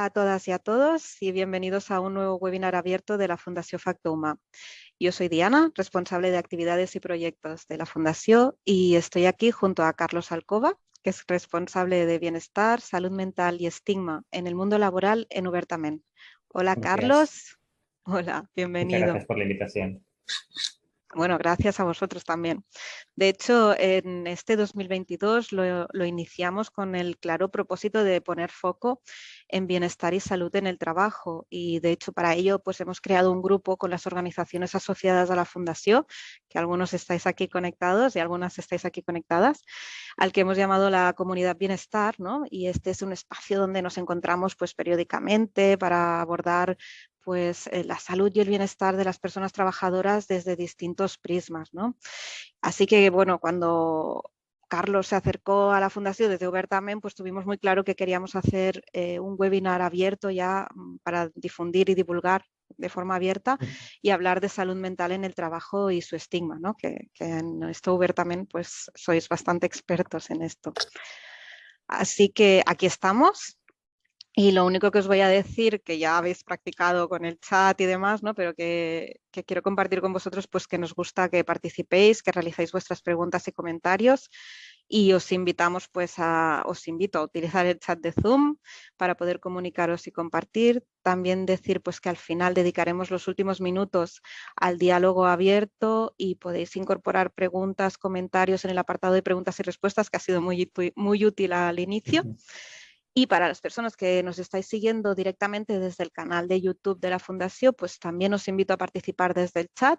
Hola a todas y a todos y bienvenidos a un nuevo webinar abierto de la Fundació Factoma. Yo soy Diana, responsable de actividades y proyectos de la Fundación y estoy aquí junto a Carlos Alcoba, que es responsable de bienestar, salud mental y estigma en el mundo laboral en Obertament. Hola Buenos días. Carlos. Hola, Muchas bienvenido. gracias por la invitación. Bueno, gracias a vosotros también. De hecho, en este 2022 lo iniciamos con el claro propósito de poner foco en bienestar y salud en el trabajo. Y de hecho, para ello, pues hemos creado un grupo con las organizaciones asociadas a la Fundación, que algunos estáis aquí conectados y algunas estáis aquí conectadas, al que hemos llamado la Comunidad Bienestar, ¿no? Y este es un espacio donde nos encontramos pues periódicamente para abordar pues la salud y el bienestar de las personas trabajadoras desde distintos prismas, ¿no? Así que, bueno, cuando Carlos se acercó a la Fundación desde Obertament, pues tuvimos muy claro que queríamos hacer un webinar abierto ya para difundir y divulgar de forma abierta y hablar de salud mental en el trabajo y su estigma, ¿no? Que en esto Obertament pues sois bastante expertos en esto. Así que aquí estamos. Y lo único que os voy a decir, que ya habéis practicado con el chat y demás, ¿no? Pero que quiero compartir con vosotros, pues que nos gusta que participéis, que realicéis vuestras preguntas y comentarios. Y os invitamos, os invito a utilizar el chat de Zoom para poder comunicaros y compartir. También decir pues que al final dedicaremos los últimos minutos al diálogo abierto y podéis incorporar preguntas, comentarios en el apartado de preguntas y respuestas, que ha sido muy útil al inicio. Y para las personas que nos estáis siguiendo directamente desde el canal de YouTube de la Fundación, pues también os invito a participar desde el chat.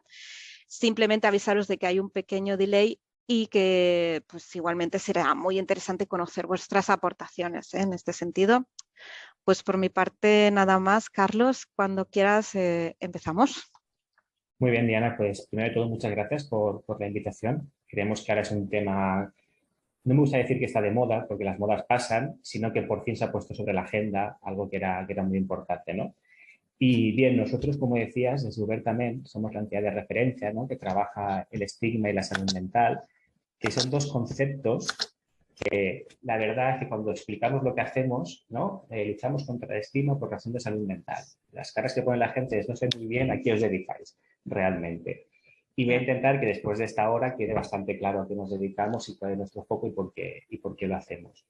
Simplemente avisaros de que hay un pequeño delay y que pues igualmente será muy interesante conocer vuestras aportaciones, ¿eh? En este sentido. Pues por mi parte nada más, Carlos, cuando quieras empezamos. Muy bien, Diana, pues primero de todo muchas gracias por la invitación. Creemos que ahora es un tema, no me gusta decir que está de moda, porque las modas pasan, sino que por fin se ha puesto sobre la agenda algo que era muy importante, ¿no? Y bien, nosotros, como decías, desde Ubertament somos la entidad de referencia, ¿no? Que trabaja el estigma y la salud mental, que son dos conceptos que la verdad es que cuando explicamos lo que hacemos, ¿no? Luchamos contra el estigma por razón de salud mental. Las caras que pone la gente es no sé muy bien a qué os dedicáis realmente. Y voy a intentar que después de esta hora quede bastante claro a qué nos dedicamos y cuál es nuestro foco y por qué lo hacemos.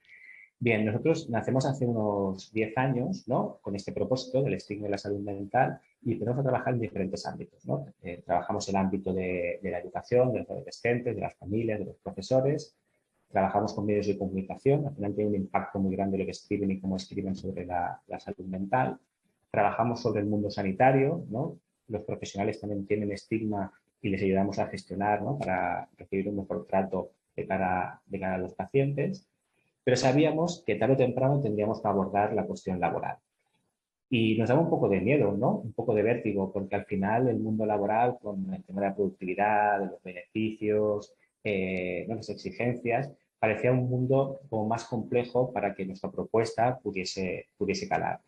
Bien, nosotros nacemos hace unos 10 años, ¿no? Con este propósito del estigma y la salud mental y empezamos a trabajar en diferentes ámbitos, ¿no? Trabajamos en el ámbito de la educación, de los adolescentes, de las familias, de los profesores. Trabajamos con medios de comunicación, al final tiene un impacto muy grande lo que escriben y cómo escriben sobre la salud mental. Trabajamos sobre el mundo sanitario, ¿no? Los profesionales también tienen estigma y les ayudamos a gestionar, ¿no? Para recibir un mejor trato de cara a los pacientes. Pero sabíamos que tarde o temprano tendríamos que abordar la cuestión laboral. Y nos daba un poco de miedo, ¿no? Un poco de vértigo, porque al final el mundo laboral, con el tema de la productividad, de los beneficios, ¿no? Las exigencias, parecía un mundo como más complejo para que nuestra propuesta pudiese calar.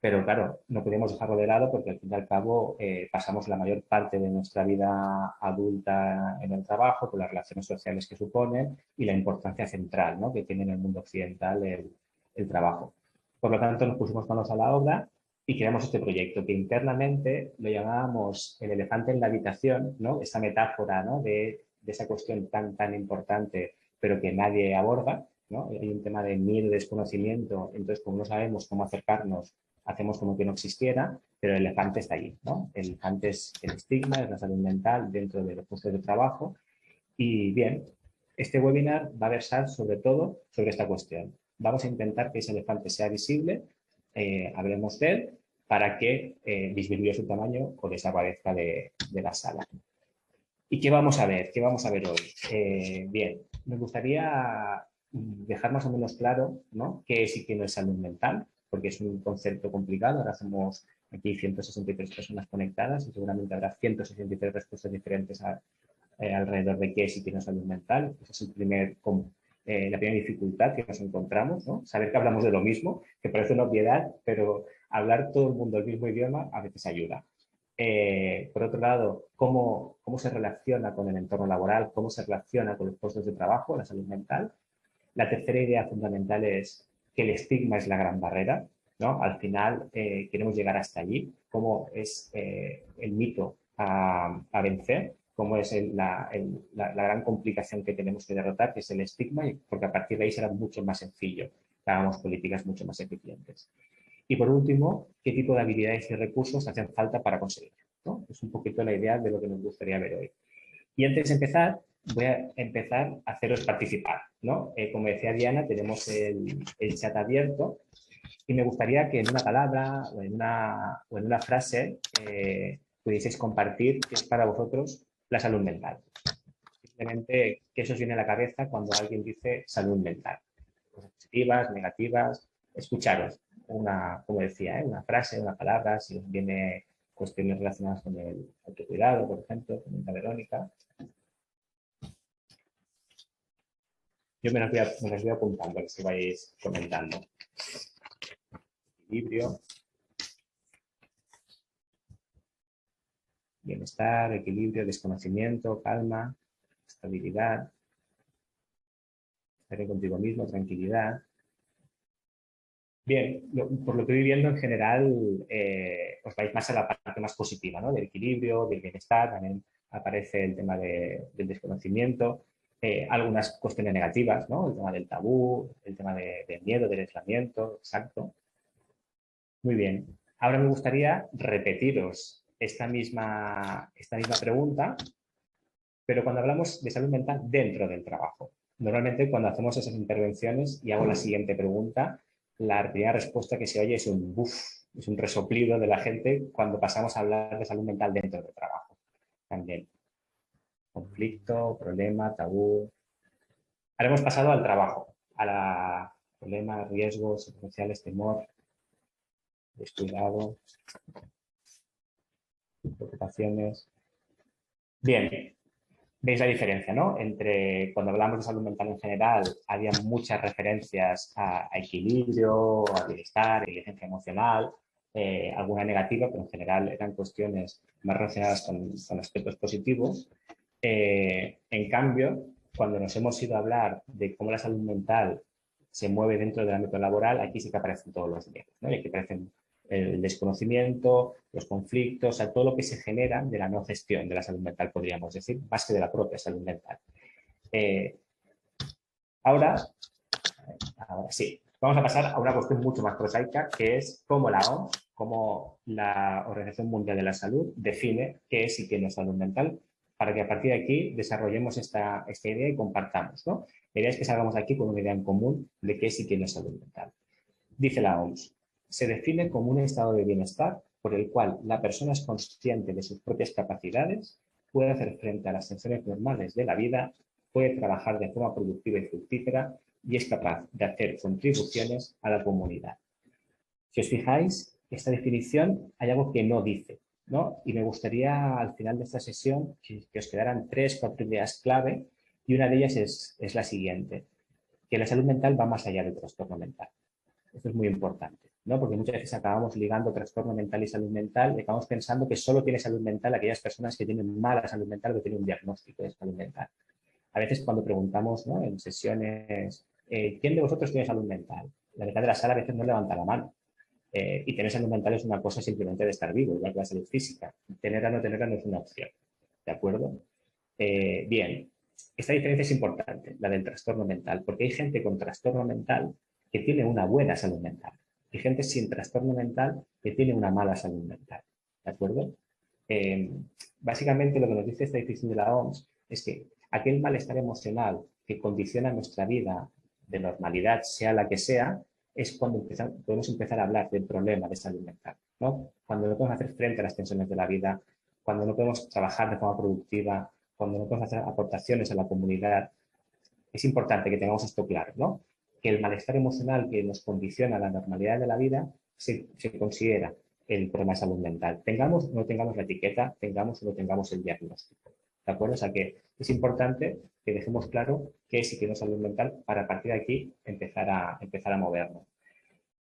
Pero claro, no podíamos dejarlo de lado porque al fin y al cabo pasamos la mayor parte de nuestra vida adulta en el trabajo, con las relaciones sociales que suponen y la importancia central, ¿no? Que tiene en el mundo occidental el trabajo. Por lo tanto, nos pusimos manos a la obra y creamos este proyecto que internamente lo llamábamos el elefante en la habitación, ¿no? Esa metáfora, ¿no? De esa cuestión tan importante, pero que nadie aborda, ¿no? Hay un tema de miedo y desconocimiento, entonces como no sabemos cómo acercarnos, hacemos como que no existiera, pero el elefante está allí, ¿no? El elefante es el estigma, es la salud mental dentro de los puestos de trabajo. Y bien, este webinar va a versar sobre todo sobre esta cuestión. Vamos a intentar que ese elefante sea visible, hablemos de él, para que disminuya su tamaño o desaparezca de la sala. ¿Y qué vamos a ver? ¿Qué vamos a ver hoy? Bien, me gustaría dejar más o menos claro, ¿no? Qué es y qué no es salud mental, porque es un concepto complicado. Ahora somos aquí 163 personas conectadas y seguramente habrá 163 respuestas diferentes alrededor de qué es y qué no es salud mental. Esa es la primera dificultad que nos encontramos, ¿no? Saber que hablamos de lo mismo, que parece una obviedad, pero hablar todo el mundo el mismo idioma a veces ayuda. Por otro lado, cómo se relaciona con el entorno laboral, cómo se relaciona con los puestos de trabajo, la salud mental. La tercera idea fundamental es que el estigma es la gran barrera. ¿no? Al final queremos llegar hasta allí, cómo es el mito a vencer, cómo es la gran complicación que tenemos que derrotar, que es el estigma, porque a partir de ahí será mucho más sencillo que hagamos políticas mucho más eficientes. Y por último, ¿qué tipo de habilidades y recursos hacen falta para conseguirlo? ¿No? Es un poquito la idea de lo que nos gustaría ver hoy. Y antes de empezar, voy a empezar a haceros participar, ¿no? Como decía Diana, tenemos el chat abierto y me gustaría que en una palabra o en una frase pudieseis compartir qué es para vosotros la salud mental. Simplemente, ¿qué os viene a la cabeza cuando alguien dice salud mental? Cosas positivas, negativas, escucharos. Como decía, una frase, una palabra, si os viene cuestiones relacionadas con el autocuidado, por ejemplo, comenta Verónica. Yo me las voy apuntando, a ver si vais comentando. Equilibrio, bienestar, equilibrio, desconocimiento, calma, estabilidad, estar contigo mismo, tranquilidad. Bien, por lo que estoy viendo en general, os vais más a la parte más positiva, ¿no? Del equilibrio, del bienestar, también aparece el tema del desconocimiento, algunas cuestiones negativas, ¿no? El tema del tabú, el tema del miedo, del aislamiento, exacto. Muy bien. Ahora me gustaría repetiros esta misma pregunta, pero cuando hablamos de salud mental dentro del trabajo. Normalmente cuando hacemos esas intervenciones y hago la siguiente pregunta, la primera respuesta que se oye es un buf, es un resoplido de la gente cuando pasamos a hablar de salud mental dentro del trabajo. También conflicto, problema, tabú. Ahora hemos pasado al trabajo, a la problema, riesgos, potenciales, temor, descuidado, preocupaciones. Bien, veis la diferencia, ¿no? Entre cuando hablamos de salud mental en general, había muchas referencias a equilibrio, a bienestar, a inteligencia emocional, alguna negativa, pero en general eran cuestiones más relacionadas con aspectos positivos. En cambio, cuando nos hemos ido a hablar de cómo la salud mental se mueve dentro del ámbito laboral, aquí sí que aparecen todos los miedos, ¿no? Y aquí aparecen el desconocimiento, los conflictos, o sea, todo lo que se genera de la no gestión de la salud mental, podríamos decir, más que de la propia salud mental. Ahora sí, vamos a pasar a una cuestión mucho más prosaica, que es cómo la OMS, cómo la Organización Mundial de la Salud define qué es y qué no es salud mental, para que a partir de aquí desarrollemos esta idea y compartamos, ¿no? La idea es que salgamos aquí con una idea en común de qué es y qué no es salud mental. Dice la OMS, se define como un estado de bienestar por el cual la persona es consciente de sus propias capacidades, puede hacer frente a las tensiones normales de la vida, puede trabajar de forma productiva y fructífera y es capaz de hacer contribuciones a la comunidad. Si os fijáis, esta definición hay algo que no dice, ¿no? Y me gustaría al final de esta sesión que os quedaran 3 o 4 ideas clave y una de ellas es la siguiente, que la salud mental va más allá del trastorno mental. Esto es muy importante, ¿no? Porque muchas veces acabamos ligando trastorno mental y salud mental y acabamos pensando que solo tiene salud mental aquellas personas que tienen mala salud mental o que tienen un diagnóstico de salud mental. A veces cuando preguntamos, ¿no?, en sesiones, ¿quién de vosotros tiene salud mental? La mitad de la sala a veces no levanta la mano. Y tener salud mental es una cosa simplemente de estar vivo, igual que la salud física. Tenerla o no tenerla no es una opción. ¿De acuerdo? Bien, esta diferencia es importante, la del trastorno mental, porque hay gente con trastorno mental que tiene una buena salud mental y gente sin trastorno mental que tiene una mala salud mental. ¿De acuerdo? Básicamente lo que nos dice esta definición de la OMS es que aquel malestar emocional que condiciona nuestra vida de normalidad, sea la que sea, es cuando podemos empezar a hablar del problema de salud mental, ¿no? Cuando no podemos hacer frente a las tensiones de la vida, cuando no podemos trabajar de forma productiva, cuando no podemos hacer aportaciones a la comunidad. Es importante que tengamos esto claro, ¿no? Que el malestar emocional que nos condiciona la normalidad de la vida se considera el problema de salud mental. Tengamos o no tengamos la etiqueta, tengamos o no tengamos el diagnóstico. ¿De acuerdo? O sea que es importante que dejemos claro qué es y qué no es salud mental para a partir de aquí empezar a movernos.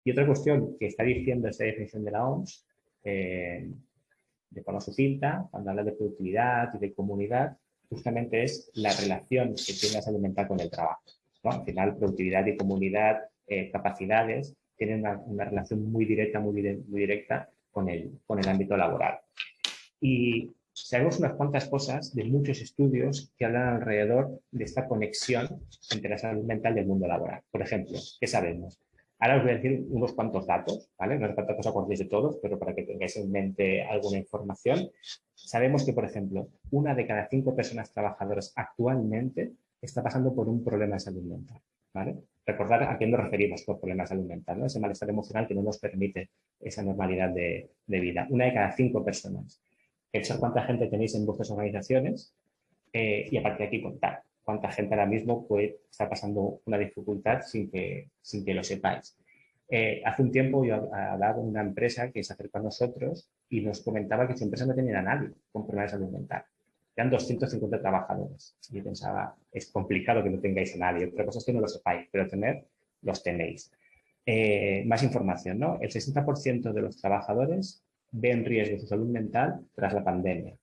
Y otra cuestión que está diciendo esta definición de la OMS, de forma sucinta, cuando habla de productividad y de comunidad, justamente es la relación que tiene la salud mental con el trabajo, ¿no? Al final, productividad y comunidad, capacidades, tienen una relación muy directa, muy directa con el ámbito laboral. Y sabemos unas cuantas cosas de muchos estudios que hablan alrededor de esta conexión entre la salud mental y el mundo laboral. Por ejemplo, ¿qué sabemos? Ahora os voy a decir unos cuantos datos, ¿vale? No es falta que os acordéis de todos, pero para que tengáis en mente alguna información. Sabemos que, por ejemplo, 1 de cada 5 personas trabajadoras actualmente está pasando por un problema de salud mental, ¿vale? Recordar a qué nos referimos por problema de salud mental, ¿no? Ese malestar emocional que no nos permite esa normalidad de vida. 1 de cada 5 personas. Pensar cuánta gente tenéis en vuestras organizaciones y a partir de aquí contar cuánta gente ahora mismo puede estar pasando una dificultad sin que lo sepáis. Hace un tiempo yo hablaba con una empresa que se acercó a nosotros y nos comentaba que su empresa no tenía a nadie con problemas de salud mental. Eran 250 trabajadores. Y yo pensaba, es complicado que no tengáis a nadie. Otra cosa es que no lo sepáis, pero los tenéis. Más información, ¿no? El 60% de los trabajadores ve en riesgo su salud mental tras la pandemia.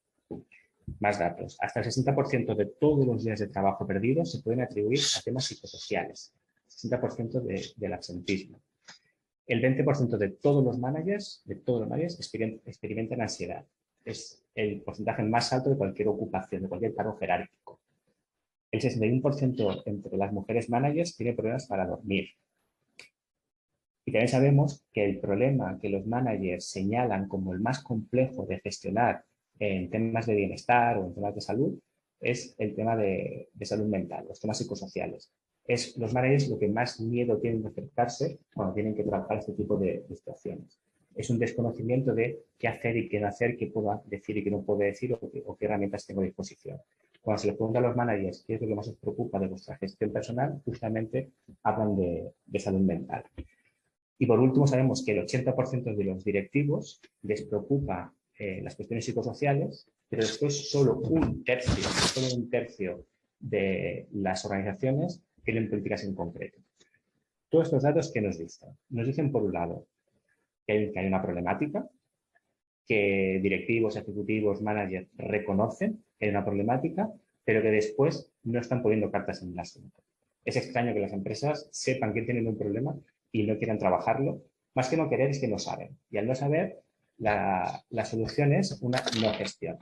Más datos. Hasta el 60% de todos los días de trabajo perdidos se pueden atribuir a temas psicosociales. 60% del absentismo. El 20% de todos los managers experimentan ansiedad. Es el porcentaje más alto de cualquier ocupación, de cualquier cargo jerárquico. El 61% entre las mujeres managers tiene problemas para dormir. Y también sabemos que el problema que los managers señalan como el más complejo de gestionar en temas de bienestar o en temas de salud es el tema de salud mental, los temas psicosociales. Es los managers lo que más miedo tienen de acercarse cuando tienen que trabajar este tipo de situaciones. Es un desconocimiento de qué hacer y qué no hacer, qué puedo decir y qué no puedo decir o qué herramientas tengo a disposición. Cuando se les pregunta a los managers qué es lo que más os preocupa de vuestra gestión personal, justamente hablan de salud mental. Y por último, sabemos que el 80% de los directivos les preocupa las cuestiones psicosociales, pero después solo un tercio de las organizaciones tienen políticas en concreto. Todos estos datos, ¿qué nos dicen? Nos dicen, por un lado, que hay una problemática, que directivos, ejecutivos, managers reconocen que hay una problemática, pero que después no están poniendo cartas en el asunto. Es extraño que las empresas sepan que tienen un problema y no quieran trabajarlo. Más que no querer es que no saben. Y al no saber, la solución es una no gestión.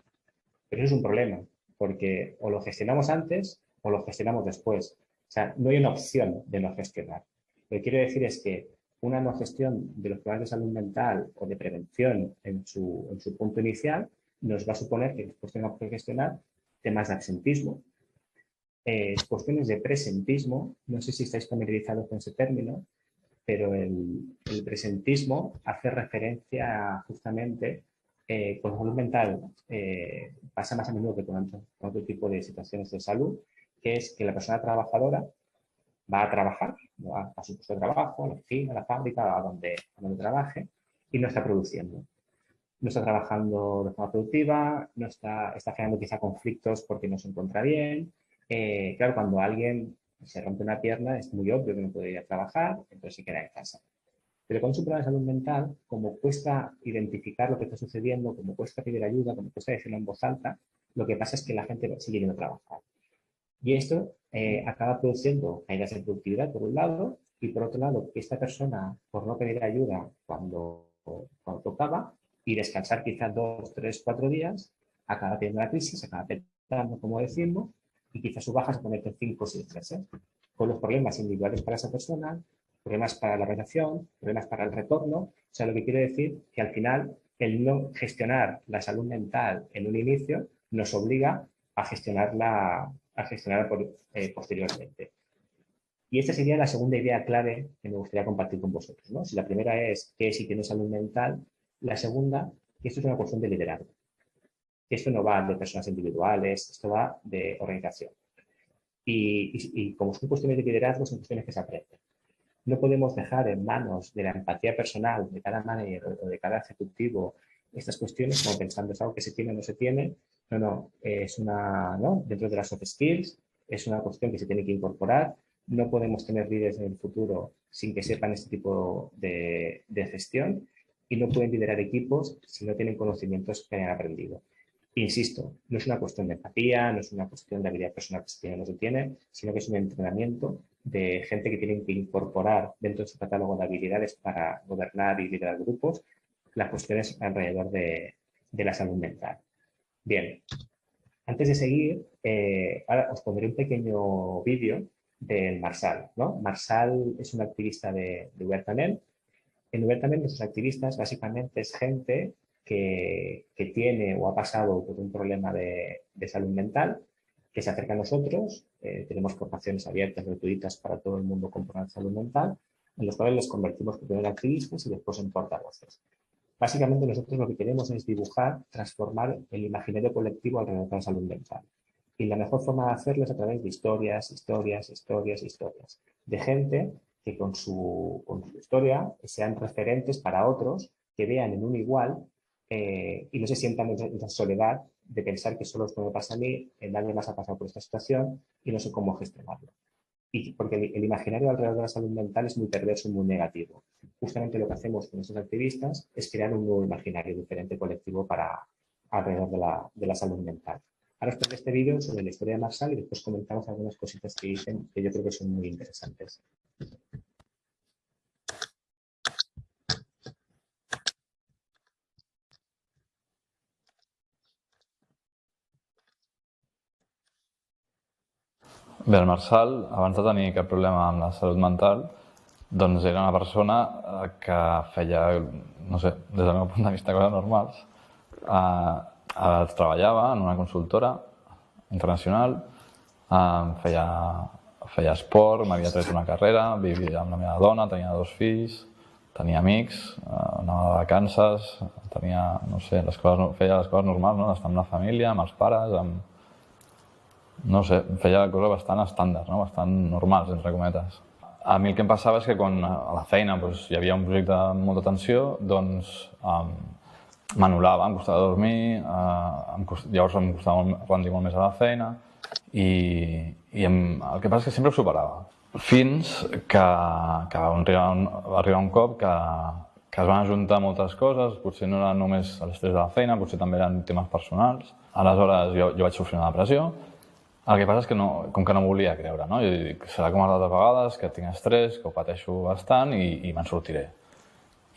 Pero eso es un problema, porque o lo gestionamos antes o lo gestionamos después. O sea, no hay una opción de no gestionar. Lo que quiero decir es que una no gestión de los problemas de salud mental o de prevención en su punto inicial nos va a suponer que después tengamos que gestionar temas de absentismo, cuestiones de presentismo. No sé si estáis familiarizados con ese término, pero el presentismo hace referencia justamente con salud mental, pasa más a menudo que con otro tipo de situaciones de salud, que es que la persona trabajadora va a trabajar, va a su puesto de trabajo, a la oficina, a la fábrica, a donde trabaje, y no está produciendo. No está trabajando de forma productiva, no está generando quizá conflictos porque no se encuentra bien. Claro, cuando alguien se rompe una pierna es muy obvio que no puede ir a trabajar, entonces se queda en casa. Pero con su problema de salud mental, como cuesta identificar lo que está sucediendo, como cuesta pedir ayuda, como cuesta decirlo en voz alta, lo que pasa es que la gente sigue yendo a trabajar. Y esto acaba produciendo caídas de productividad, por un lado, y por otro lado, que esta persona, por no pedir ayuda cuando tocaba y descansar quizás 2, 3, 4 días, acaba teniendo la crisis, acaba petando, como decimos, y quizás su baja se convierte en 5 o 6 meses, con los problemas individuales para esa persona, problemas para la relación, problemas para el retorno. O sea, lo que quiere decir que al final el no gestionar la salud mental en un inicio nos obliga a gestionarla posteriormente. Y esta sería la segunda idea clave que me gustaría compartir con vosotros, ¿no? Si la primera es qué es y qué no es salud mental, la segunda, que esto es una cuestión de liderazgo. Esto no va de personas individuales, esto va de organización. Y como son cuestiones de liderazgo, son cuestiones que se aprenden. No podemos dejar en manos de la empatía personal de cada manager o de cada ejecutivo estas cuestiones como pensando es algo que se tiene o no se tiene. No, es ¿no? Dentro de las soft skills es una cuestión que se tiene que incorporar. No podemos tener líderes en el futuro sin que sepan este tipo de gestión y no pueden liderar equipos si no tienen conocimientos que hayan aprendido. Insisto, no es una cuestión de empatía, no es una cuestión de habilidad personal que se tiene o no se tiene, sino que es un entrenamiento de gente que tiene que incorporar dentro de su catálogo de habilidades para gobernar y liderar grupos las cuestiones alrededor de la salud mental. Bien, antes de seguir, ahora os pondré un pequeño vídeo del Marsal, ¿no? Marsal es un activista de Huertanel. En Huertanel, nuestros activistas básicamente es gente que tiene o ha pasado por un problema de salud mental, que se acerca a nosotros. Tenemos formaciones abiertas, gratuitas para todo el mundo con problemas de salud mental, en los cuales les convertimos primero en activistas y después en portavoces. Básicamente nosotros lo que queremos es dibujar, transformar el imaginario colectivo alrededor de la salud mental. Y la mejor forma de hacerlo es a través de historias, de gente que con su historia sean referentes para otros, que vean en un igual y no se sientan en la soledad de pensar que solo esto me pasa a mí, nadie más ha pasado por esta situación y no sé cómo gestionarlo. Y porque el imaginario alrededor de la salud mental es muy perverso y muy negativo. Justamente lo que hacemos con estos activistas es crear un nuevo imaginario diferente colectivo para alrededor de la salud mental. Ahora os traigo este vídeo sobre la historia de Marsal y después comentamos algunas cositas que dicen que yo creo que son muy interesantes. Bé, el Marsal, abans de tenir cap problema amb la salut mental, doncs era una persona que feia, no sé, des del meu punt de vista, coses normals. Treballava en una consultora internacional, feia esport, m'havia tret una carrera, vivia amb la meva dona, tenia 2 fills, tenia amics, anava de vacances, tenia, no sé, feia les coses normals, no? Estar amb la família, amb els pares, no sé, feia coses bastant estàndards, no? Bastant normals, entre cometes. A mi el que em passava és que quan a la feina hi havia un projecte amb molta tensió, doncs m'anul·lava, em costava dormir, llavors em costava rendir molt més a la feina i el que passa és que sempre ho superava. Fins que va arribar un cop que es van ajuntar moltes coses, potser no era només l'estrès de la feina, potser també eren temes personals. Aleshores jo vaig sofrir una depressió. El que passa és que com que no volia creure, no? Jo dic, serà com les altres vegades, que tinc estrès, que ho pateixo bastant i me'n sortiré.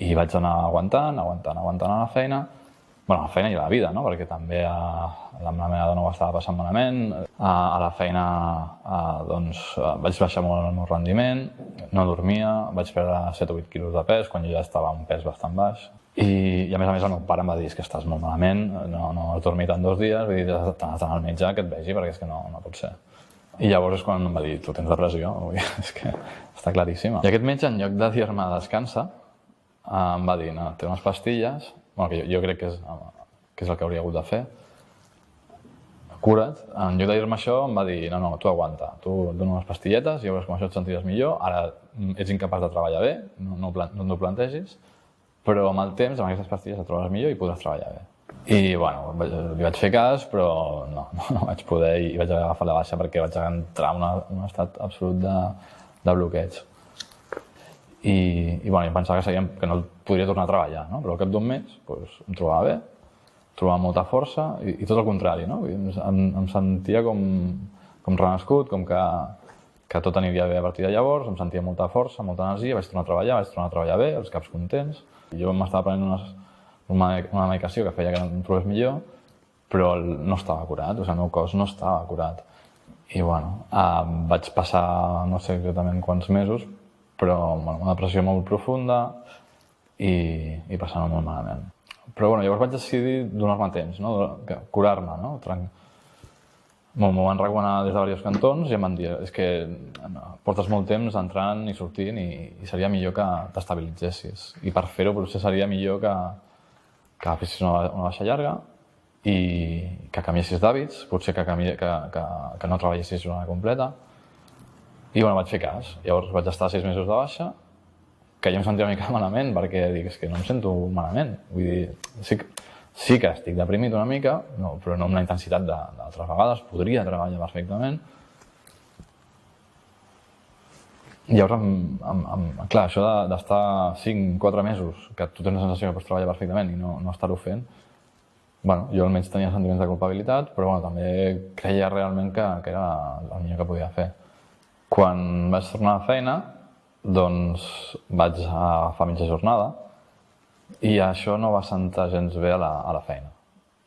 I vaig anar aguantant a la feina, bueno, a la feina i a la vida, no? Perquè també la meva dona ho estava passant malament. A la feina doncs vaig baixar molt el meu rendiment, no dormia, vaig perdre 7 o 8 quilos de pes quan jo ja estava a un pes bastant baix. I a més el meu pare em va dir que estàs molt malament, no has dormit en 2 dies, vull dir, t'has d'anar al metge que et vegi perquè és que no pot ser. I llavors és quan em va dir, tu tens depressió, és que està claríssima. I aquest metge, en lloc de dir-me descansa, em va dir, no, té unes pastilles, que jo crec que és el que hauria hagut de fer, cura't. En lloc de dir-me això em va dir, no, tu aguanta, tu dona unes pastilletes i llavors com això et sentiràs millor, ara ets incapaç de treballar bé, no t'ho plantegis, però amb el temps, amb aquestes pastilles et trobaràs millor i podràs treballar bé. I, bueno, li vaig fer cas, però no vaig poder i vaig agafar la baixa perquè vaig entrar en un estat absolut de bloqueig. I bueno, em pensava que no podria tornar a treballar, no? Però al cap d'un mes em trobava bé, trobava molta força i tot el contrari, no? Em sentia com renascut, com que tot aniria bé a partir de llavors, em sentia molta força, molta energia, vaig tornar a treballar bé, els caps contents. Jo m'estava prenent una medicació que feia que em trobés millor, però no estava curat, el meu cos no estava curat. I bueno, vaig passar no sé exactament quants mesos, però una depressió molt profunda i passant-ho molt malament. Però bueno, llavors vaig decidir donar-me temps, curar-me, no? M'ho van recomanar des de diversos cantons i em van dir és que portes molt temps entrant i sortint i seria millor que t'estabilitzessis. I per fer-ho potser seria millor que fessis una baixa llarga i que canviessis d'hàbits, potser que no treballessis una hora completa. I bueno, vaig fer cas. Llavors vaig estar 6 mesos de baixa, que jo em sentia una mica malament perquè dic, és que no em sento malament. Vull dir, sí que estic deprimit una mica, però no amb la intensitat d'altres vegades, podria treballar perfectament. I llavors, clar, això d'estar 5-4 mesos, que tu tens la sensació que pots treballar perfectament i no estar-ho fent, bueno, jo almenys tenia sentiments de culpabilitat, però bueno, també creia realment que era el millor que podia fer. Quan vaig tornar a la feina, doncs vaig agafar mitja jornada i això no va sentar gens bé a la feina.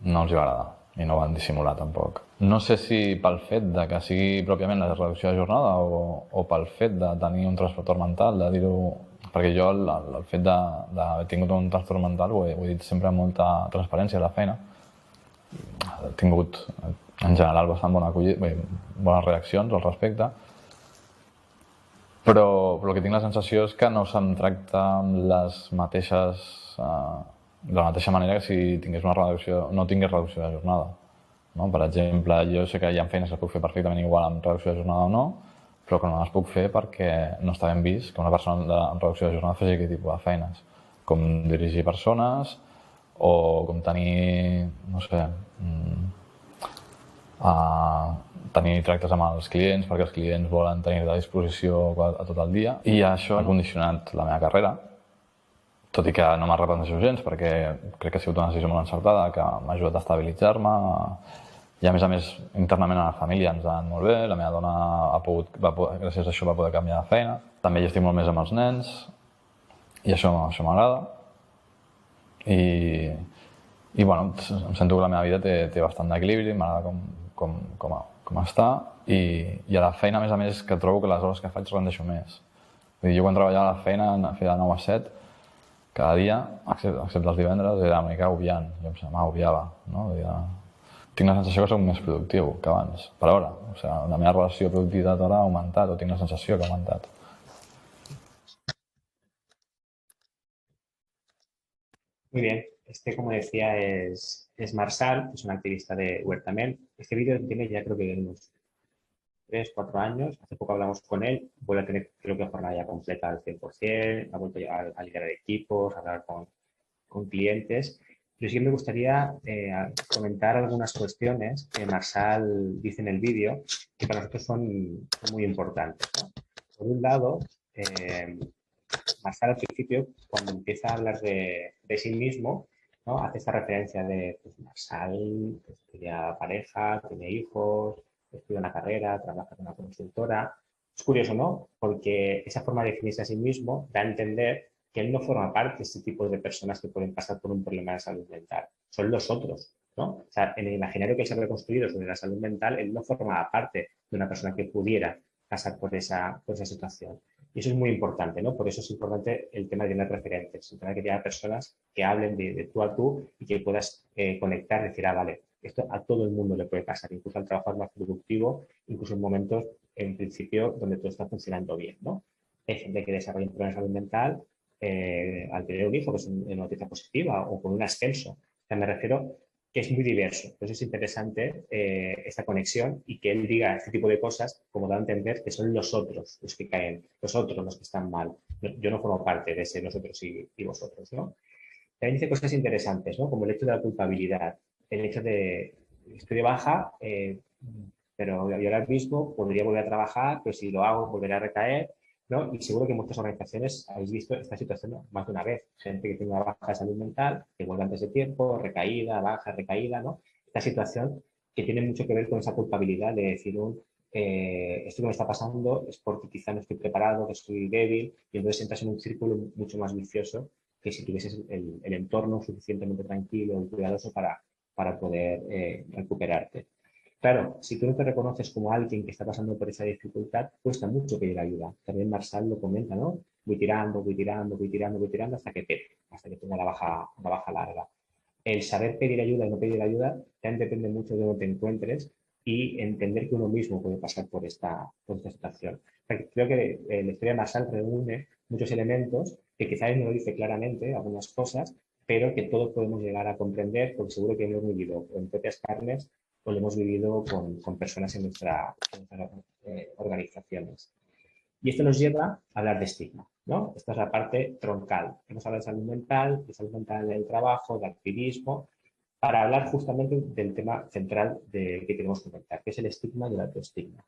No els hi va agradar i no van dissimular tampoc. No sé si pel fet de que sigui pròpiament la reducció de jornada o pel fet de tenir un trastorn mental, de dir-ho... Perquè jo el fet d'haver tingut un trastorn mental ho he dit sempre amb molta transparència a la feina. He tingut, en general, bastant bones reaccions al respecte, però el que tinc la sensació és que no se'm tracta amb les mateixes... de la mateixa manera que si tingués una reducció, no tingués reducció de jornada. No? Per exemple, jo sé que hi ha feines que puc fer perfectament igual amb reducció de jornada o no, però que no les puc fer perquè no està ben vist que una persona amb reducció de jornada faci aquest tipus de feines, com dirigir persones o com tenir, no sé, tenir tractes amb els clients perquè els clients volen tenir a disposició a tot el dia, i això ha condicionat la meva carrera, tot i que no m'arrepenteixo gens perquè crec que ha sigut una decisió molt encertada que m'ha ajudat a estabilitzar-me. I a més, internament a la família ens ha anat molt bé, la meva dona gràcies a això va poder canviar de feina. També hi estic molt més amb els nens i això m'agrada. I bueno, em sento que la meva vida té bastant d'equilibri, m'agrada com està, i a la feina, a més, que trobo que les hores que faig rendeixo més. Vull dir, jo quan treballava a la feina, feia de 9 a 7, cada dia, excepte els divendres, era una mica agobiant. Jo m'agobiava, no? Tinc la sensació que soc més productiu que abans, per hora. O sigui, la meva relació de productivitat ara ha augmentat, o tinc la sensació que ha augmentat. Muy bien. Como decía, es Marsal, es un activista de Huertamel. Este vídeo tiene ya creo que unos 3, 4 años. Hace poco hablamos con él. Vuelve a tener, creo que jornada ya completa al 100%. Ha vuelto a liderar equipos, a hablar con clientes. Pero sí que me gustaría comentar algunas cuestiones que Marsal dice en el vídeo que para nosotros son muy importantes, ¿no? Por un lado, Marsal al principio, cuando empieza a hablar de sí mismo, ¿no? Hace esta referencia de pues, Marsal estudia pareja, tiene hijos, estudia una carrera, trabaja en una consultora. Es curioso, ¿no? Porque esa forma de definirse a sí mismo da a entender que él no forma parte de este tipo de personas que pueden pasar por un problema de salud mental. Son los otros, ¿no? O sea, en el imaginario que se ha reconstruido sobre la salud mental, él no formaba parte de una persona que pudiera pasar por esa situación. Y eso es muy importante, ¿no? Por eso es importante el tema de tener referentes, el tema de que haya personas que hablen de tú a tú y que puedas conectar, decir, vale, esto a todo el mundo le puede pasar, incluso al trabajar más productivo, incluso en momentos, en principio, donde todo está funcionando bien, ¿no? Hay gente que desarrolla un problema de salud mental al tener un hijo, que es una noticia positiva, o con un ascenso. O sea, me refiero que es muy diverso. Entonces es interesante esta conexión y que él diga este tipo de cosas como da a entender que son los otros los que caen, los otros los que están mal. Yo no formo parte de ese nosotros y vosotros, ¿no? También dice cosas interesantes, ¿no? Como el hecho de la culpabilidad, el hecho de estoy de baja, pero yo ahora mismo podría volver a trabajar, pero si lo hago volveré a recaer, ¿no? Y seguro que en muchas organizaciones habéis visto esta situación más de una vez. Gente que tiene una baja de salud mental, que vuelve antes de tiempo, recaída, baja, recaída, ¿no? Esta situación que tiene mucho que ver con esa culpabilidad de decir, esto que me está pasando es porque quizá no estoy preparado, que estoy débil, y entonces entras en un círculo mucho más vicioso que si tuvieses el entorno suficientemente tranquilo y cuidadoso para poder recuperarte. Claro, si tú no te reconoces como alguien que está pasando por esa dificultad, cuesta mucho pedir ayuda. También Marsal lo comenta, ¿no? Voy tirando hasta que tenga la baja larga. El saber pedir ayuda y no pedir ayuda también depende mucho de dónde te encuentres y entender que uno mismo puede pasar por esta situación. Creo que la historia de Marsal reúne muchos elementos que quizás no lo dice claramente, algunas cosas, pero que todos podemos llegar a comprender porque seguro que lo hemos vivido en propias carnes o lo hemos vivido con personas en nuestras organizaciones. Y esto nos lleva a hablar de estigma, ¿no? Esta es la parte troncal. Hemos hablado de salud mental del trabajo, de activismo, para hablar justamente del tema central que queremos comentar, que es el estigma y el autoestigma.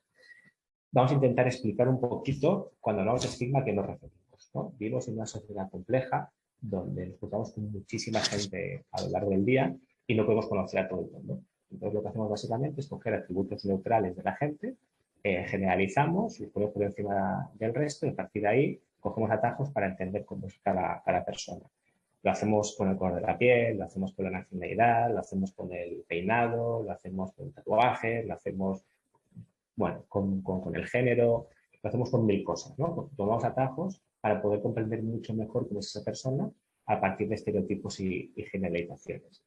Vamos a intentar explicar un poquito, cuando hablamos de estigma, a qué nos referimos, ¿no? Vivimos en una sociedad compleja, donde nos juntamos con muchísima gente a lo largo del día, y no podemos conocer a todo el mundo. Entonces, lo que hacemos básicamente es coger atributos neutrales de la gente, generalizamos, los ponemos por encima del resto y a partir de ahí cogemos atajos para entender cómo es cada persona. Lo hacemos con el color de la piel, lo hacemos con la nacionalidad, lo hacemos con el peinado, lo hacemos con el tatuaje, lo hacemos, bueno, con el género, lo hacemos con mil cosas, ¿no? Tomamos atajos para poder comprender mucho mejor cómo es esa persona a partir de estereotipos y generalizaciones.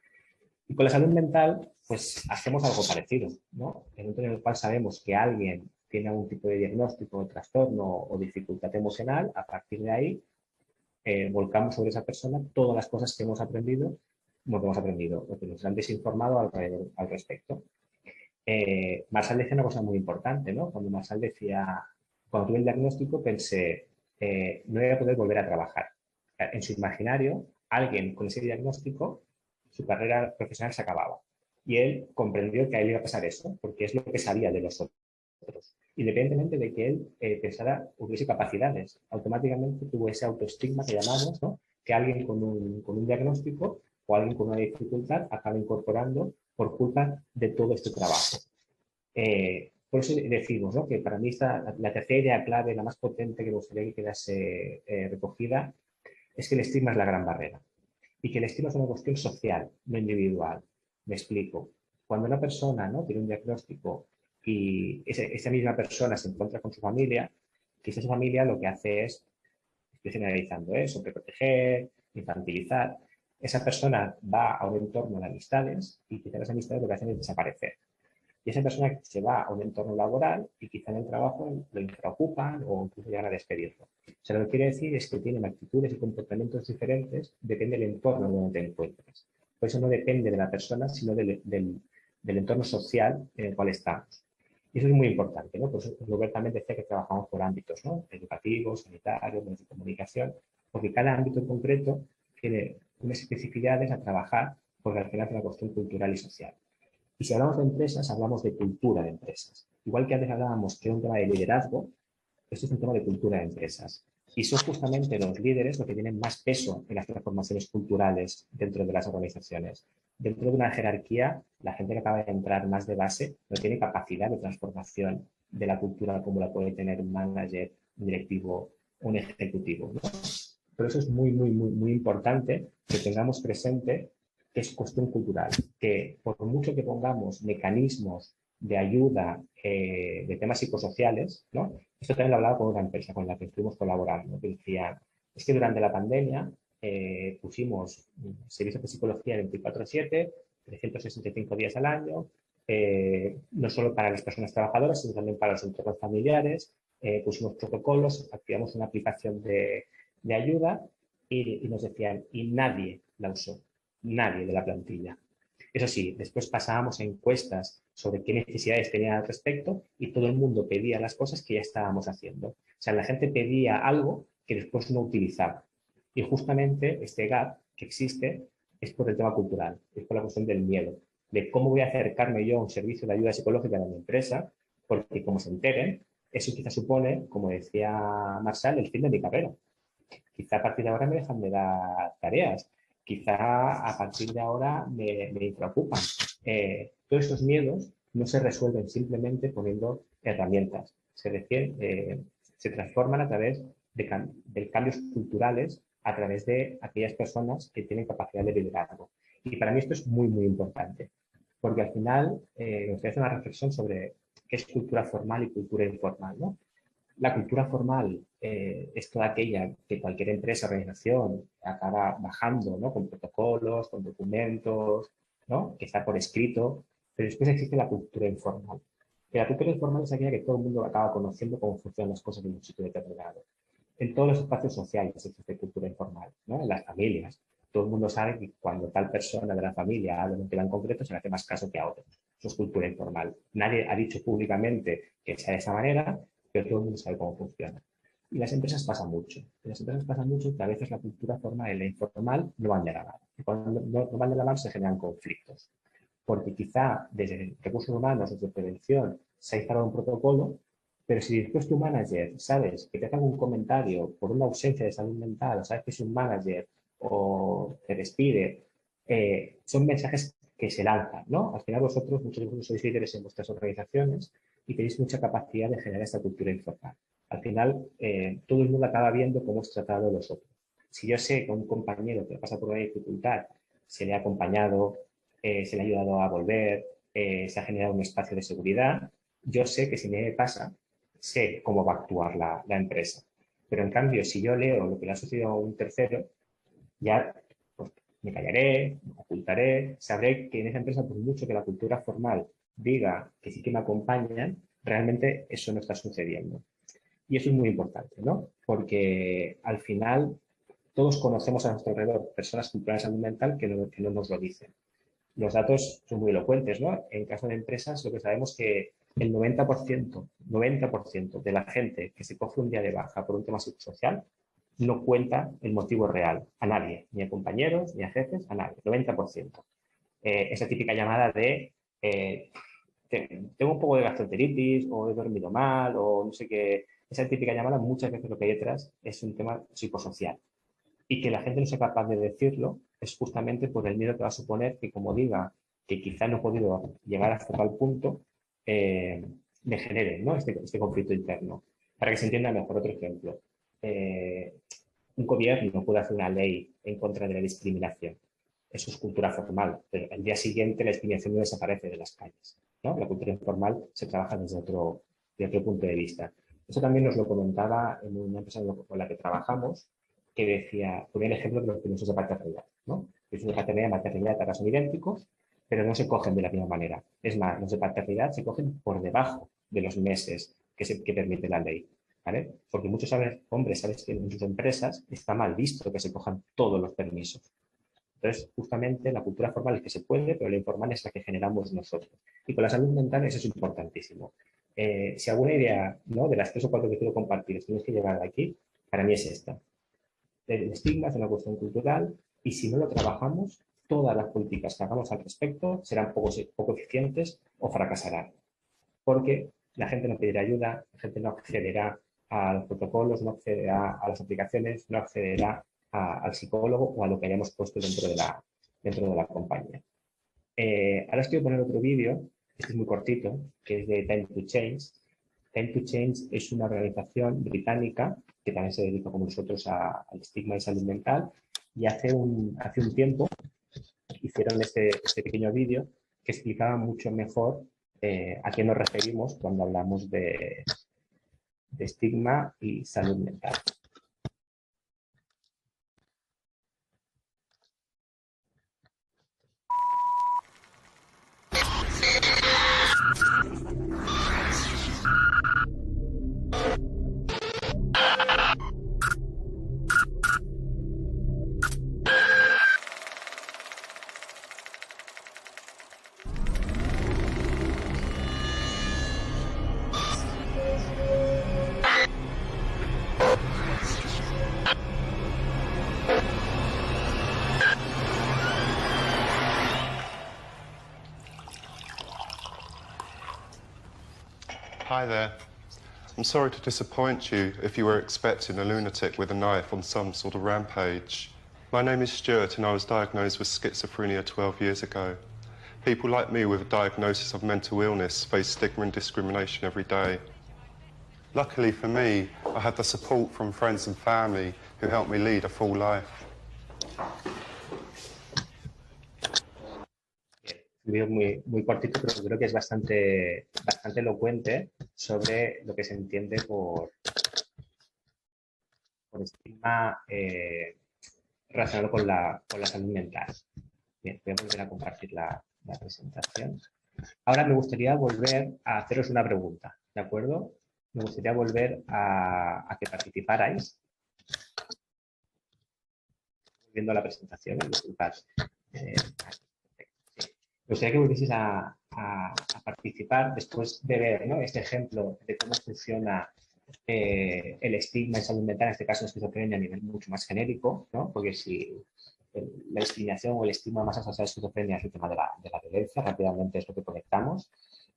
Y con la salud mental, pues hacemos algo parecido, ¿no? En el momento en el cual sabemos que alguien tiene algún tipo de diagnóstico, trastorno o dificultad emocional, a partir de ahí volcamos sobre esa persona todas las cosas que hemos aprendido, lo que nos han desinformado al respecto. Marshall decía una cosa muy importante, ¿no? Cuando Marshall decía, cuando tuve el diagnóstico pensé, no voy a poder volver a trabajar. En su imaginario, alguien con ese diagnóstico, su carrera profesional se acababa. Y él comprendió que a él iba a pasar eso, porque es lo que sabía de los otros. Independientemente de que él pensara, hubiese capacidades, automáticamente tuvo ese autoestigma que llamamos, ¿no? Que alguien con un diagnóstico o alguien con una dificultad acaba incorporando por culpa de todo este trabajo. Por eso decimos, ¿no? Que para mí la tercera idea clave, la más potente que me gustaría que quedase recogida, es que el estigma es la gran barrera y que el estigma es una cuestión social, no individual. Me explico. Cuando una persona, ¿no?, tiene un diagnóstico y esa misma persona se encuentra con su familia, quizás su familia lo que hace es, estoy generalizando, sobreproteger, infantilizar. Esa persona va a un entorno de amistades y quizás las amistades lo que hacen es desaparecer. Y esa persona se va a un entorno laboral y quizá en el trabajo lo infraocupan o incluso llegan a despedirlo. O sea, lo que quiere decir es que tienen actitudes y comportamientos diferentes, depende del entorno donde te encuentres. Por eso no depende de la persona, sino del entorno social en el cual estamos. Y eso es muy importante, ¿no? Por eso Robert también decía que trabajamos por ámbitos, ¿no? Educativos, sanitarios, medios de comunicación, porque cada ámbito en concreto tiene unas especificidades a trabajar, porque al final es una cuestión cultural y social. Y si hablamos de empresas, hablamos de cultura de empresas. Igual que antes hablábamos que era un tema de liderazgo, esto es un tema de cultura de empresas. Y son justamente los líderes los que tienen más peso en las transformaciones culturales dentro de las organizaciones. Dentro de una jerarquía, la gente que acaba de entrar más de base no tiene capacidad de transformación de la cultura como la puede tener un manager, un directivo, un ejecutivo, ¿no? Por eso es muy importante que tengamos presente que es cuestión cultural, que por mucho que pongamos mecanismos de ayuda de temas psicosociales, ¿no? Esto también lo hablaba con una empresa con la que estuvimos colaborando, que decía, es que durante la pandemia pusimos servicios de psicología 24/7, 365 días al año, no solo para las personas trabajadoras, sino también para los entornos familiares, pusimos protocolos, activamos una aplicación de ayuda y nos decían, y nadie la usó, nadie de la plantilla. Eso sí, después pasábamos encuestas sobre qué necesidades tenía al respecto y todo el mundo pedía las cosas que ya estábamos haciendo. O sea, la gente pedía algo que después no utilizaba. Y justamente este gap que existe es por el tema cultural, es por la cuestión del miedo, de cómo voy a acercarme yo a un servicio de ayuda psicológica de mi empresa, porque como se enteren, eso quizá supone, como decía Marshall, el fin de mi carrera. Quizá a partir de ahora me dejan de dar tareas. Quizá a partir de ahora me preocupan. Todos esos miedos no se resuelven simplemente poniendo herramientas. Se transforman a través de cambios culturales, a través de aquellas personas que tienen capacidad de liderazgo. Y para mí esto es muy importante, porque al final me gustaría hacer una reflexión sobre qué es cultura formal y cultura informal, ¿no? La cultura formal es toda aquella que cualquier empresa o organización acaba bajando, ¿no?, con protocolos, con documentos, ¿no?, que está por escrito, pero después existe la cultura informal. Y la cultura informal es aquella que todo el mundo acaba conociendo cómo funcionan las cosas en un sitio determinado. En todos los espacios sociales existe cultura informal, ¿no? En las familias. Todo el mundo sabe que cuando tal persona de la familia habla de un tema en concreto se le hace más caso que a otros. Eso es cultura informal. Nadie ha dicho públicamente que sea de esa manera, pero todo el mundo sabe cómo funciona. Y las empresas pasan mucho. En las empresas pasa mucho que a veces la cultura formal y la informal no van de la mano. Y cuando no van de la mano se generan conflictos. Porque quizá desde recursos humanos, desde prevención, se ha instalado un protocolo, pero si después tu manager, sabes, que te hace algún comentario por una ausencia de salud mental, o sabes que es un manager o te despide, son mensajes que se lanzan, ¿no? Al final vosotros, muchos de vosotros sois líderes en vuestras organizaciones y tenéis mucha capacidad de generar esta cultura informal. Al final, todo el mundo acaba viendo cómo es tratado a los otros. Si yo sé que a un compañero que pasa por una dificultad se le ha acompañado, se le ha ayudado a volver, se ha generado un espacio de seguridad, yo sé que si me pasa, sé cómo va a actuar la empresa. Pero en cambio, si yo leo lo que le ha sucedido a un tercero, ya pues, me callaré, me ocultaré, sabré que en esa empresa, por mucho que la cultura formal diga que sí que me acompañan, realmente eso no está sucediendo. Y eso es muy importante, ¿no? Porque al final todos conocemos a nuestro alrededor personas con problemas de salud mental que no nos lo dicen. Los datos son muy elocuentes, ¿no? En caso de empresas, lo que sabemos es que el 90% de la gente que se coge un día de baja por un tema psicosocial no cuenta el motivo real a nadie, ni a compañeros, ni a jefes, a nadie, 90%. Esa típica llamada de tengo un poco de gastroenteritis o he dormido mal o no sé qué, esa típica llamada muchas veces lo que hay detrás es un tema psicosocial. Y que la gente no sea capaz de decirlo es justamente por el miedo que va a suponer que, como diga que quizá no he podido llegar hasta tal punto, me genere, ¿no? este conflicto interno. Para que se entienda mejor, otro ejemplo. Un gobierno puede hacer una ley en contra de la discriminación. Eso es cultura formal, pero al día siguiente la discriminación no desaparece de las calles, ¿no? La cultura informal se trabaja desde otro punto de vista. Eso también nos lo comentaba en una empresa con la que trabajamos, que decía, ponía el ejemplo de los permisos de paternidad, ¿no? Los de paternidad y maternidad ahora son idénticos, pero no se cogen de la misma manera. Es más, los de paternidad se cogen por debajo de los meses que permite la ley, ¿vale? Porque muchos hombres saben que en sus empresas está mal visto que se cojan todos los permisos. Entonces, justamente la cultura formal es que se puede, pero la informal es la que generamos nosotros. Y con la salud mental eso es importantísimo. Si alguna idea, ¿no?, de las 3 o 4 que quiero compartir tienes que llevar de aquí, para mí es esta. El estigma es una cuestión cultural y si no lo trabajamos, todas las políticas que hagamos al respecto serán poco eficientes o fracasarán. Porque la gente no pedirá ayuda, la gente no accederá a los protocolos, no accederá a las aplicaciones, no accederá al psicólogo o a lo que hayamos puesto dentro de la compañía. Ahora os quiero poner otro vídeo, este es muy cortito, que es de Time to Change. Time to Change es una organización británica que también se dedica como nosotros al estigma y salud mental, y hace un tiempo hicieron este pequeño vídeo que explicaba mucho mejor a qué nos referimos cuando hablamos de estigma y salud mental. Hi there. I'm sorry to disappoint you if you were expecting a lunatic with a knife on some sort of rampage. My name is Stuart and I was diagnosed with schizophrenia 12 years ago. People like me with a diagnosis of mental illness face stigma and discrimination every day. Luckily for me, I had the support from friends and family who helped me lead a full life. Un vídeo muy cortito, pero creo que es bastante elocuente sobre lo que se entiende por estigma relacionado con la salud mental. Bien, voy a volver a compartir la presentación. Ahora me gustaría volver a haceros una pregunta, ¿de acuerdo? Me gustaría volver a que participarais. Volviendo a la presentación, disculpad. Me gustaría que volvieseis a participar después de ver, ¿no?, este ejemplo de cómo funciona el estigma en salud mental, en este caso en esquizofrenia a nivel mucho más genérico, ¿no? Porque si la discriminación o el estigma más asociado a la esquizofrenia es el tema de la violencia, rápidamente es lo que conectamos.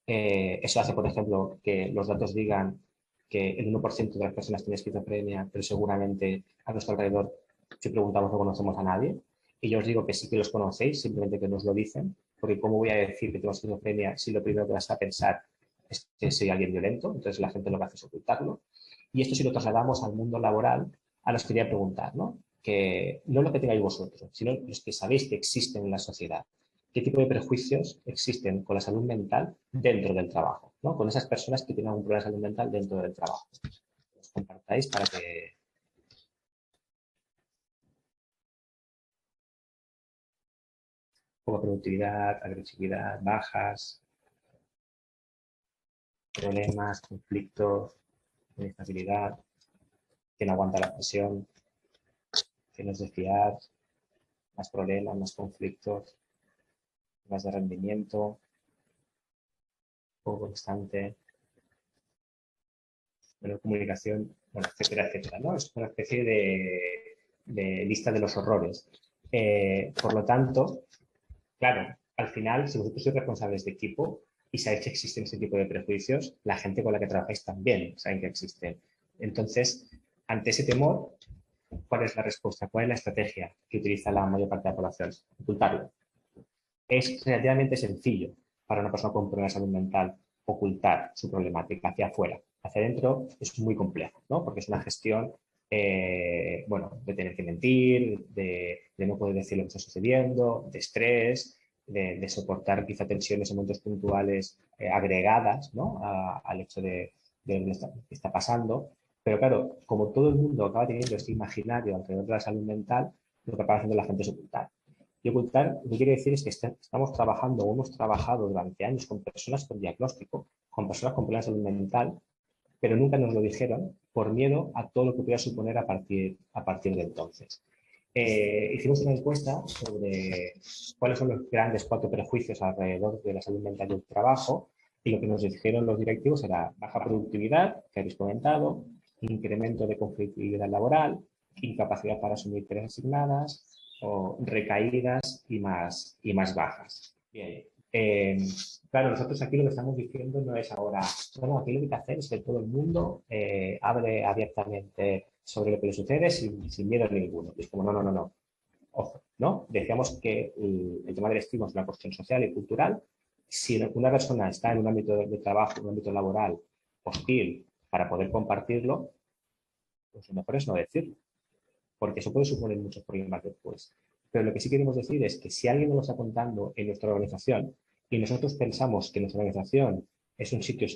Eso hace, por ejemplo, que los datos digan que el 1% de las personas tiene esquizofrenia, pero seguramente a nuestro alrededor, si preguntamos, no conocemos a nadie. Y yo os digo que sí que los conocéis, simplemente que nos lo dicen. porque ¿cómo voy a decir que tengo esquizofrenia si lo primero que vas a pensar es que soy alguien violento? Entonces la gente lo que hace es ocultarlo. Y esto si lo trasladamos al mundo laboral, ahora os quería preguntar, ¿no? Que no lo que tengáis vosotros, sino los que sabéis que existen en la sociedad. ¿Qué tipo de prejuicios existen con la salud mental dentro del trabajo, ¿no? Con esas personas que tienen algún problema de salud mental dentro del trabajo. Os compartáis para que... Poca productividad, agresividad, bajas, problemas, conflictos, inestabilidad, que no aguanta la presión, que no es de fiar, más problemas, más conflictos, más de rendimiento, poco constante, menor comunicación, bueno, etcétera, etcétera, ¿no? Es una especie de lista de los horrores. Por lo tanto, claro, al final, si vosotros sois responsables de equipo y sabéis que existen ese tipo de prejuicios, la gente con la que trabajáis también saben que existen. Entonces, ante ese temor, ¿cuál es la respuesta? ¿Cuál es la estrategia que utiliza la mayor parte de la población? Ocultarlo. Es relativamente sencillo para una persona con problemas de salud mental ocultar su problemática hacia afuera. Hacia adentro es muy complejo, ¿no? Porque es una gestión, bueno, de tener que mentir, de no poder decir lo que está sucediendo, de estrés, de soportar quizá tensiones en momentos puntuales agregadas, ¿no? Al hecho de lo que está pasando. Pero claro, como todo el mundo acaba teniendo este imaginario alrededor de la salud mental, lo que acaba haciendo la gente es ocultar. Y ocultar, lo que quiere decir es que estamos trabajando o hemos trabajado durante años con personas con diagnóstico, con personas con problemas de salud mental, pero nunca nos lo dijeron por miedo a todo lo que pudiera suponer a partir de entonces. Hicimos una encuesta sobre cuáles son los grandes 4 prejuicios alrededor de la salud mental y el trabajo, y lo que nos dijeron los directivos era baja productividad, que habéis comentado, incremento de conflictividad laboral, incapacidad para asumir tareas asignadas, o recaídas y más bajas. Bien. Claro, nosotros aquí lo que estamos diciendo no es ahora, bueno, aquí lo que hay que hacer es que todo el mundo hable abiertamente sobre lo que le sucede sin miedo ninguno. Y es como, no. Ojo, ¿no? Decíamos que el tema del estigma es una cuestión social y cultural. Si una persona está en un ámbito de trabajo, en un ámbito laboral hostil para poder compartirlo, pues lo mejor es no decirlo, porque eso puede suponer muchos problemas después. Pero lo que sí queremos decir es que si alguien nos lo está contando en nuestra organización y nosotros pensamos que nuestra organización es un sitio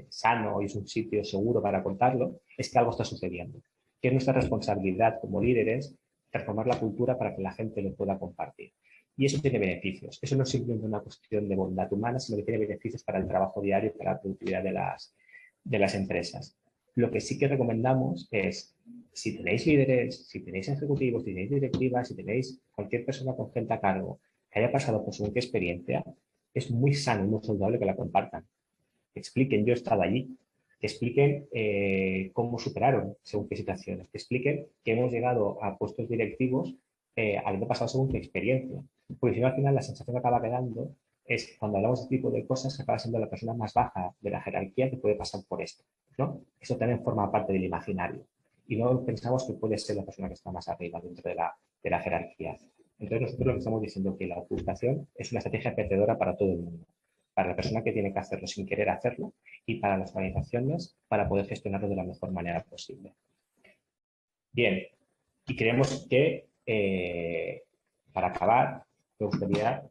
sano y es un sitio seguro para contarlo, es que algo está sucediendo. Que es nuestra responsabilidad como líderes transformar la cultura para que la gente lo pueda compartir. Y eso tiene beneficios. Eso no es simplemente una cuestión de bondad humana, sino que tiene beneficios para el trabajo diario y para la productividad de las empresas. Lo que sí que recomendamos es, si tenéis líderes, si tenéis ejecutivos, si tenéis directivas, si tenéis cualquier persona con gente a cargo que haya pasado por según qué experiencia, es muy sano y muy saludable que la compartan. Que expliquen, yo he estado allí, que expliquen cómo superaron según qué situaciones, que expliquen que hemos llegado a puestos directivos habiendo pasado según qué experiencia. Porque si no, al final la sensación que acaba quedando es que cuando hablamos de este tipo de cosas, acaba siendo la persona más baja de la jerarquía que puede pasar por esto, ¿no? Eso también forma parte del imaginario. Y no pensamos que puede ser la persona que está más arriba dentro de la jerarquía. Entonces nosotros lo que estamos diciendo es que la ocultación es una estrategia perdedora para todo el mundo. Para la persona que tiene que hacerlo sin querer hacerlo y para las organizaciones para poder gestionarlo de la mejor manera posible. Bien, y creemos que para acabar, me gustaría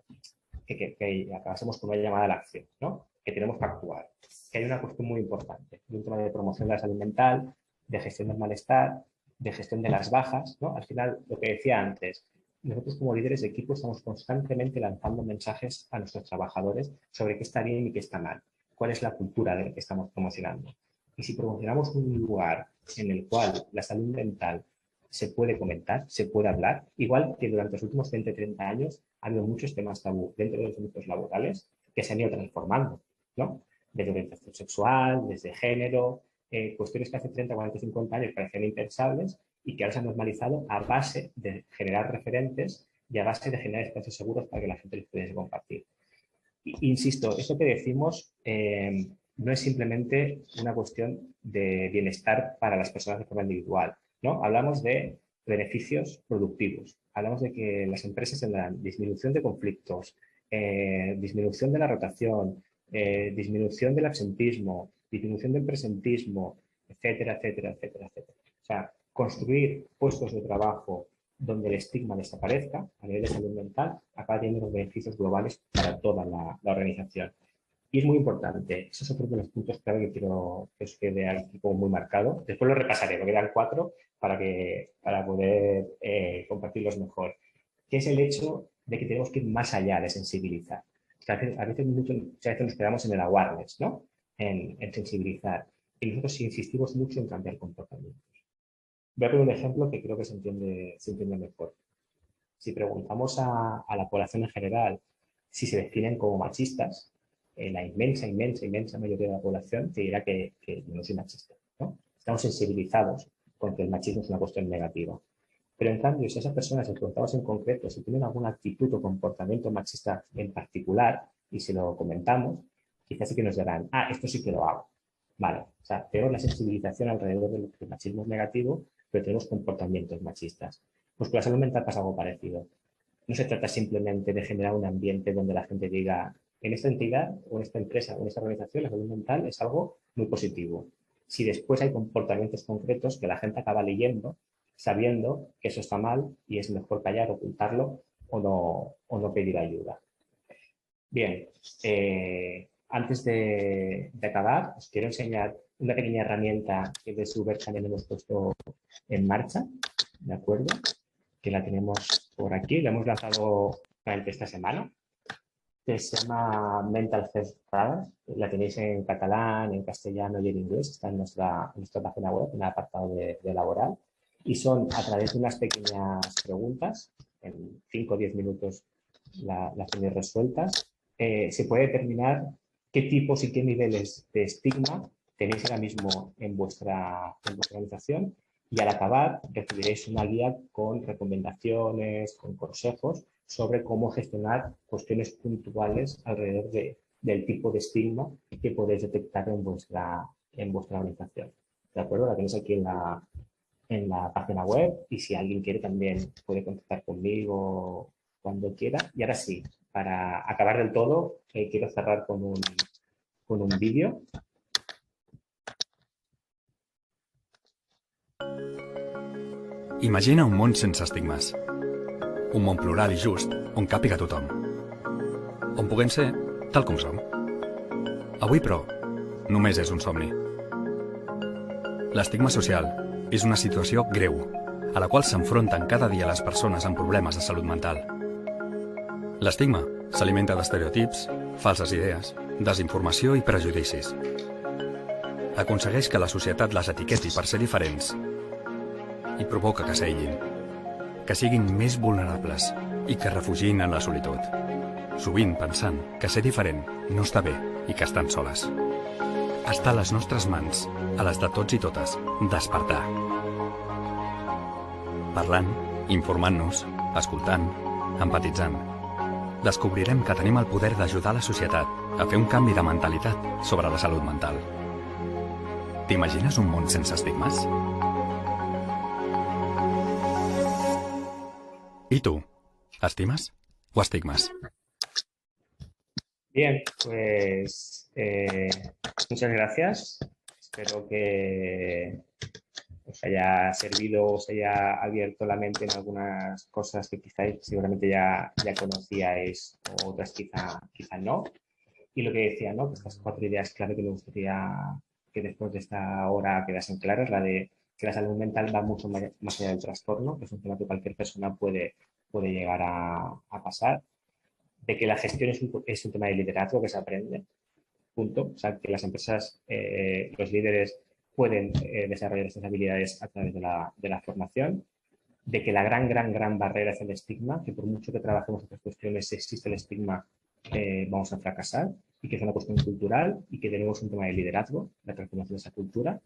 que acabásemos con una llamada a la acción, ¿no? Que tenemos que actuar, que hay una cuestión muy importante, un tema de promoción de la salud mental, de gestión del malestar, de gestión de las bajas, ¿no? Al final, lo que decía antes, nosotros como líderes de equipo estamos constantemente lanzando mensajes a nuestros trabajadores sobre qué está bien y qué está mal, cuál es la cultura de la que estamos promocionando. Y si promocionamos un lugar en el cual la salud mental se puede comentar, se puede hablar, igual que durante los últimos 20 30 años ha habido muchos temas tabú dentro de los ámbitos laborales que se han ido transformando, ¿no? Desde orientación sexual, desde género, cuestiones que hace 30, 40, 50 años parecían impensables y que ahora se han normalizado a base de generar referentes y a base de generar espacios seguros para que la gente les pudiese compartir. Insisto, esto que decimos no es simplemente una cuestión de bienestar para las personas de forma individual, ¿no? Hablamos de beneficios productivos, hablamos de que las empresas tendrán disminución de conflictos, disminución de la rotación, disminución del absentismo, disminución del presentismo, etcétera, etcétera, etcétera, etcétera. O sea, construir puestos de trabajo donde el estigma desaparezca a nivel de salud mental acaba teniendo unos beneficios globales para toda la organización. Y es muy importante, eso es otro de los puntos clave que quiero que os quede aquí como muy marcado. Después lo repasaré, me quedan 4 para poder compartirlos mejor. Que es el hecho de que tenemos que ir más allá de sensibilizar. O sea, a veces nos quedamos en el awareness, ¿no? En sensibilizar. Y nosotros insistimos mucho en cambiar comportamientos. Voy a poner un ejemplo que creo que se entiende mejor. Si preguntamos a la población en general si se definen como machistas, la inmensa mayoría de la población te dirá que no soy machista, ¿no? Estamos sensibilizados con que el machismo es una cuestión negativa. Pero en cambio, si a esas personas les preguntamos en concreto si tienen alguna actitud o comportamiento machista en particular y se lo comentamos, quizás sí que nos dirán, esto sí que lo hago. Vale, o sea, tenemos la sensibilización alrededor del machismo es negativo, pero tenemos comportamientos machistas. Pues con la salud mental pasa algo parecido. No se trata simplemente de generar un ambiente donde la gente diga, en esta entidad o en esta empresa o en esta organización la salud mental es algo muy positivo. Si después hay comportamientos concretos que la gente acaba leyendo, sabiendo que eso está mal y es mejor callar, ocultarlo o no pedir ayuda. Bien, antes de acabar, os quiero enseñar una pequeña herramienta que desde Uber también hemos puesto en marcha, ¿de acuerdo? Que la tenemos por aquí, la hemos lanzado esta semana, que se llama Mental Health Radar. La tenéis en catalán, en castellano y en inglés. Está en nuestra página web, en el apartado de laboral. Y son a través de unas pequeñas preguntas, en 5 o 10 minutos las tenéis resueltas. Se puede determinar qué tipos y qué niveles de estigma tenéis ahora mismo en vuestra organización. Y al acabar recibiréis una guía con recomendaciones, con consejos sobre cómo gestionar cuestiones puntuales alrededor del tipo de estigma que podéis detectar en vuestra organización. ¿De acuerdo? La tenéis aquí en la página web y si alguien quiere también puede contactar conmigo cuando quiera. Y ahora sí, para acabar del todo, quiero cerrar con un vídeo. Imagina un món sense estigmes. Un món plural i just on càpiga tothom. On puguem ser tal com som. Avui, però, només és un somni. L'estigma social és una situació greu, a la qual s'enfronten cada dia les persones amb problemes de salut mental. L'estigma s'alimenta d'estereotips, falses idees, desinformació i prejudicis. Aconsegueix que la societat les etiqueti per ser diferents i provoca que s'aïllin, que siguin més vulnerables i que refugin en la solitud, sovint pensant que ser diferent no està bé i que estan soles. Està a les nostres mans, a les de tots i totes, despertar. Parlant, informant-nos, escoltant, empatitzant. Descobrirem que tenim el poder d'ajudar la societat a fer un canvi de mentalitat sobre la salut mental. T'imagines un món sense estigmes? ¿Y tú? ¿Estimas o estigmas? Bien, pues muchas gracias. Espero que os haya servido, os haya abierto la mente en algunas cosas que quizás seguramente ya conocíais o otras quizá no. Y lo que decía, ¿no? Que estas 4 ideas clave que me gustaría que después de esta hora quedasen claras, la de que la salud mental va mucho más allá del trastorno, que es un tema que cualquier persona puede llegar a pasar, de que la gestión es un tema de liderazgo que se aprende, punto. O sea, que las empresas, los líderes pueden desarrollar estas habilidades a través de la formación, de que la gran barrera es el estigma, que por mucho que trabajemos en estas cuestiones, si existe el estigma, vamos a fracasar, y que es una cuestión cultural y que tenemos un tema de liderazgo, la transformación de esa cultura,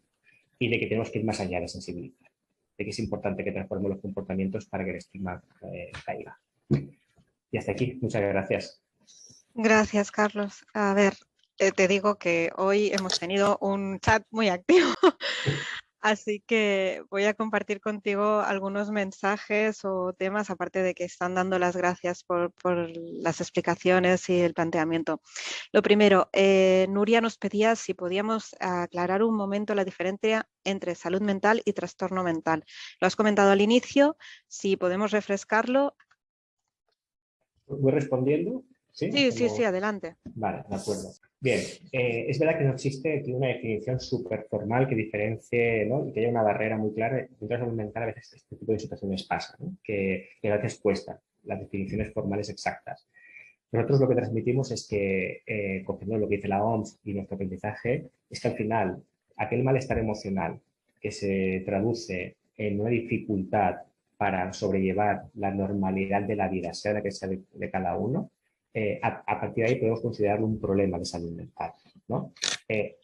y de que tenemos que ir más allá de sensibilizar, de que es importante que transformemos los comportamientos para que el estigma caiga. Y hasta aquí, muchas gracias. Gracias, Carlos. A ver, te digo que hoy hemos tenido un chat muy activo. Así que voy a compartir contigo algunos mensajes o temas, aparte de que están dando las gracias por las explicaciones y el planteamiento. Lo primero, Nuria nos pedía si podíamos aclarar un momento la diferencia entre salud mental y trastorno mental. Lo has comentado al inicio, si podemos refrescarlo. ¿Voy respondiendo? Sí, Sí, adelante. Vale, de acuerdo. Bien, es verdad que no existe aquí una definición súper formal que diferencie, ¿no? Y que haya una barrera muy clara. Dentro de la salud mental a veces este tipo de situaciones pasa, ¿no? Que a veces cuesta las definiciones formales exactas. Nosotros lo que transmitimos es que, cogiendo lo que dice la OMS y nuestro aprendizaje, es que al final aquel malestar emocional que se traduce en una dificultad para sobrellevar la normalidad de la vida, sea la que sea de cada uno, a partir de ahí podemos considerarlo un problema de salud mental, ¿no?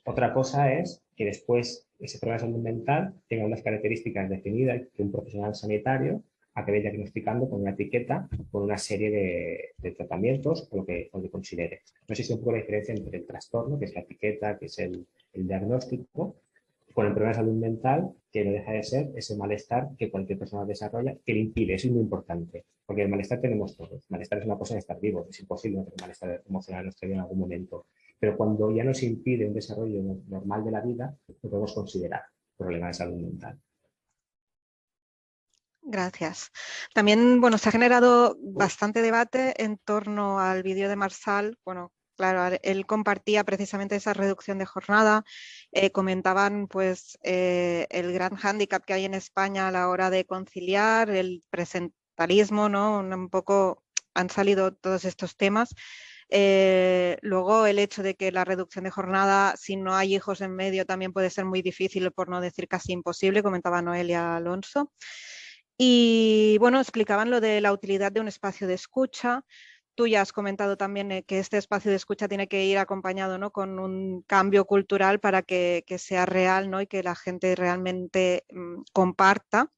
Otra cosa es que después ese problema de salud mental tenga unas características definidas que un profesional sanitario acabe diagnosticando con una etiqueta, con una serie de tratamientos o lo que considere. No existe un poco la diferencia entre el trastorno, que es la etiqueta, que es el diagnóstico, con el problema de salud mental, que no deja de ser ese malestar que cualquier persona desarrolla, que le impide. Eso es muy importante, porque el malestar tenemos todos. El malestar es una cosa de estar vivo, es imposible no tener malestar emocional en nuestra vida en algún momento. Pero cuando ya nos impide un desarrollo normal de la vida, lo podemos considerar problema de salud mental. Gracias. También, bueno, se ha generado bastante debate en torno al vídeo de Marsal. Bueno, claro, él compartía precisamente esa reducción de jornada. Comentaban, pues, el gran hándicap que hay en España a la hora de conciliar, el presentarismo, ¿no? Un poco han salido todos estos temas. Luego el hecho de que la reducción de jornada, si no hay hijos en medio, también puede ser muy difícil, por no decir casi imposible, comentaba Noelia Alonso. Y bueno, explicaban lo de la utilidad de un espacio de escucha. Tú ya has comentado también que este espacio de escucha tiene que ir acompañado, ¿no?, con un cambio cultural para que sea real, ¿no?, y que la gente realmente comparta.